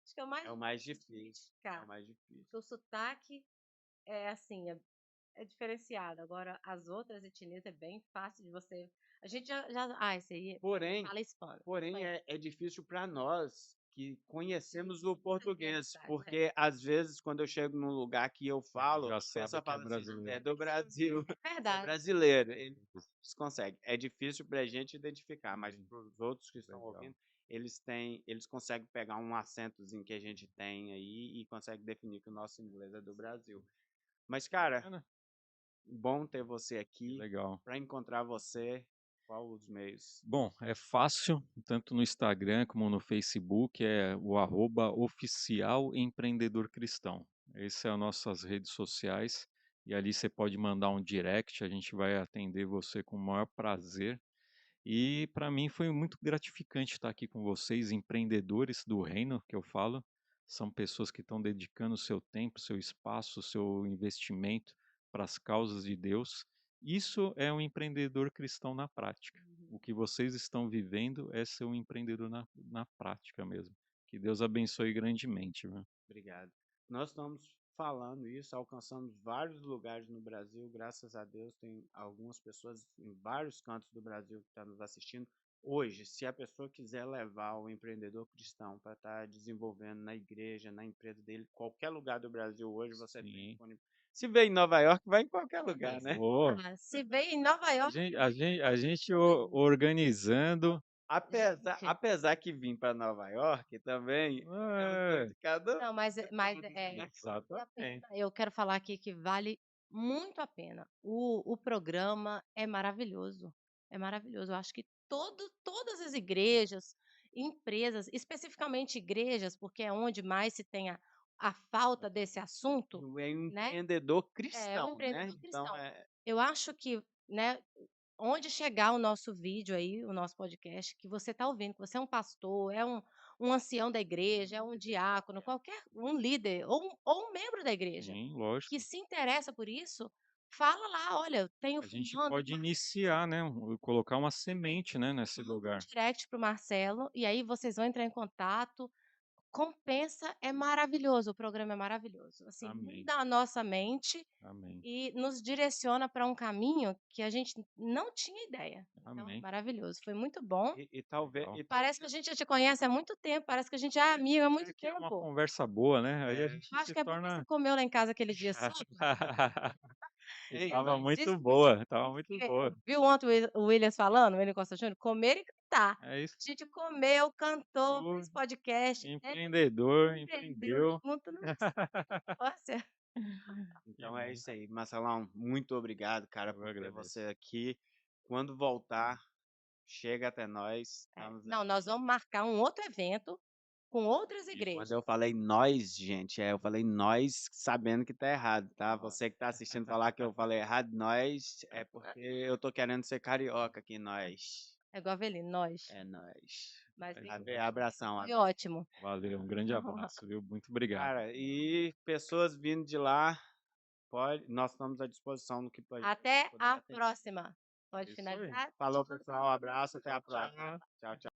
Acho que é o mais É o mais difícil de difícil, é o identificar. mais difícil. Porque o sotaque é assim, é diferenciado. Agora, as outras etnias é bem fácil de você. A gente esse aí Porém, fala hispano. porém Espanhol. é difícil para nós que conhecemos o É português, verdade. porque às vezes quando eu chego num lugar que eu falo, Já a pessoa sabe que é fala assim, é brasileiro. do Brasil, É é verdade. brasileiro, eles conseguem. É difícil para a gente identificar, mas Sim, para os outros que estão legal. ouvindo, eles conseguem pegar um acentozinho que a gente tem aí e conseguem definir que o nosso inglês é do Brasil. Mas, cara, Bacana, bom ter você que aqui. legal. Para encontrar você, qual os meios? Bom, é fácil, tanto no Instagram como no Facebook, é o arroba oficial empreendedor cristão. Essas são as nossas redes sociais e ali você pode mandar um direct, a gente vai atender você com o maior prazer. E para mim foi muito gratificante estar aqui com vocês, empreendedores do reino que eu falo. São pessoas que estão dedicando o seu tempo, seu espaço, seu investimento para as causas de Deus. Isso é um empreendedor cristão na prática. o que vocês estão vivendo é ser um empreendedor na prática mesmo. Que Deus abençoe grandemente, viu? Obrigado. Nós estamos falando isso, alcançamos vários lugares no Brasil, graças a Deus, tem algumas pessoas em vários cantos do Brasil que estão nos assistindo. Hoje, se a pessoa quiser levar o empreendedor cristão para estar desenvolvendo na igreja, na empresa dele, qualquer lugar do Brasil hoje você tem Sim. disponível. Se vem em Nova York, vai em qualquer lugar, né? Pô, Se veio em Nova a York, gente, a gente, a gente organizando. Apesar que vir para Nova York também é um tanto É, cada não, mas vale a exatamente. pena. Eu quero falar aqui que vale muito a pena. O programa é maravilhoso, é maravilhoso. Eu acho que todas as igrejas, empresas, especificamente igrejas, porque é onde mais se tem a falta desse assunto, é um né, empreendedor é o cristão, né? empreendedor Então cristão. Eu acho que, né, onde chegar o nosso vídeo aí, o nosso podcast, que você está ouvindo, que você é um pastor, é um ancião da igreja, é um diácono, qualquer um líder ou um membro da igreja Sim, que lógico. se interessa por isso, fala lá, olha, eu tenho A gente fulano, pode iniciar, né? Colocar uma semente, né, nesse manda um lugar. direct para o Marcelo, e aí vocês vão entrar em contato. Compensa, é maravilhoso, o programa é maravilhoso. Assim, Amém. muda a nossa mente Amém. e nos direciona para um caminho que a gente não tinha ideia. Então, Amém. maravilhoso, foi muito bom. e talvez Legal. Parece que a gente já te conhece há muito tempo, parece que a gente já é amigo há É muito que é uma tempo. conversa boa, né? Aí a é, gente Eu acho se que é porque você torna. comeu lá em casa aquele dia só. E Ei, tava Diz muito que boa, tava diz muito que boa. viu ontem o Williams falando, o William Costa Júnior? Comer e cantar. É isso. A gente comeu, cantou, O fez podcast, empreendedor empreendeu empreendeu. junto. Nossa, Que então é bom. isso aí, Marcelão, muito obrigado, cara, Eu por ter você agradeço. aqui. Quando voltar, chega até nós, estamos não, nós aqui. vamos marcar um outro evento com outras E quando igrejas. eu falei nós, gente, eu falei nós sabendo que tá errado, tá? Você que tá assistindo falar que eu falei errado, nós, é porque eu tô querendo ser carioca aqui, nós. É igual a Avelino, nós. É nós. Mas Mas Abração, foi Ave. ótimo. valeu, um grande abraço, viu? Muito obrigado. Cara, e pessoas vindo de lá, nós estamos à disposição no que Até puder a atender. próxima. É Pode isso aí. finalizar? Falou, pessoal, abraço, até a próxima. Tchau. Tchau, tchau.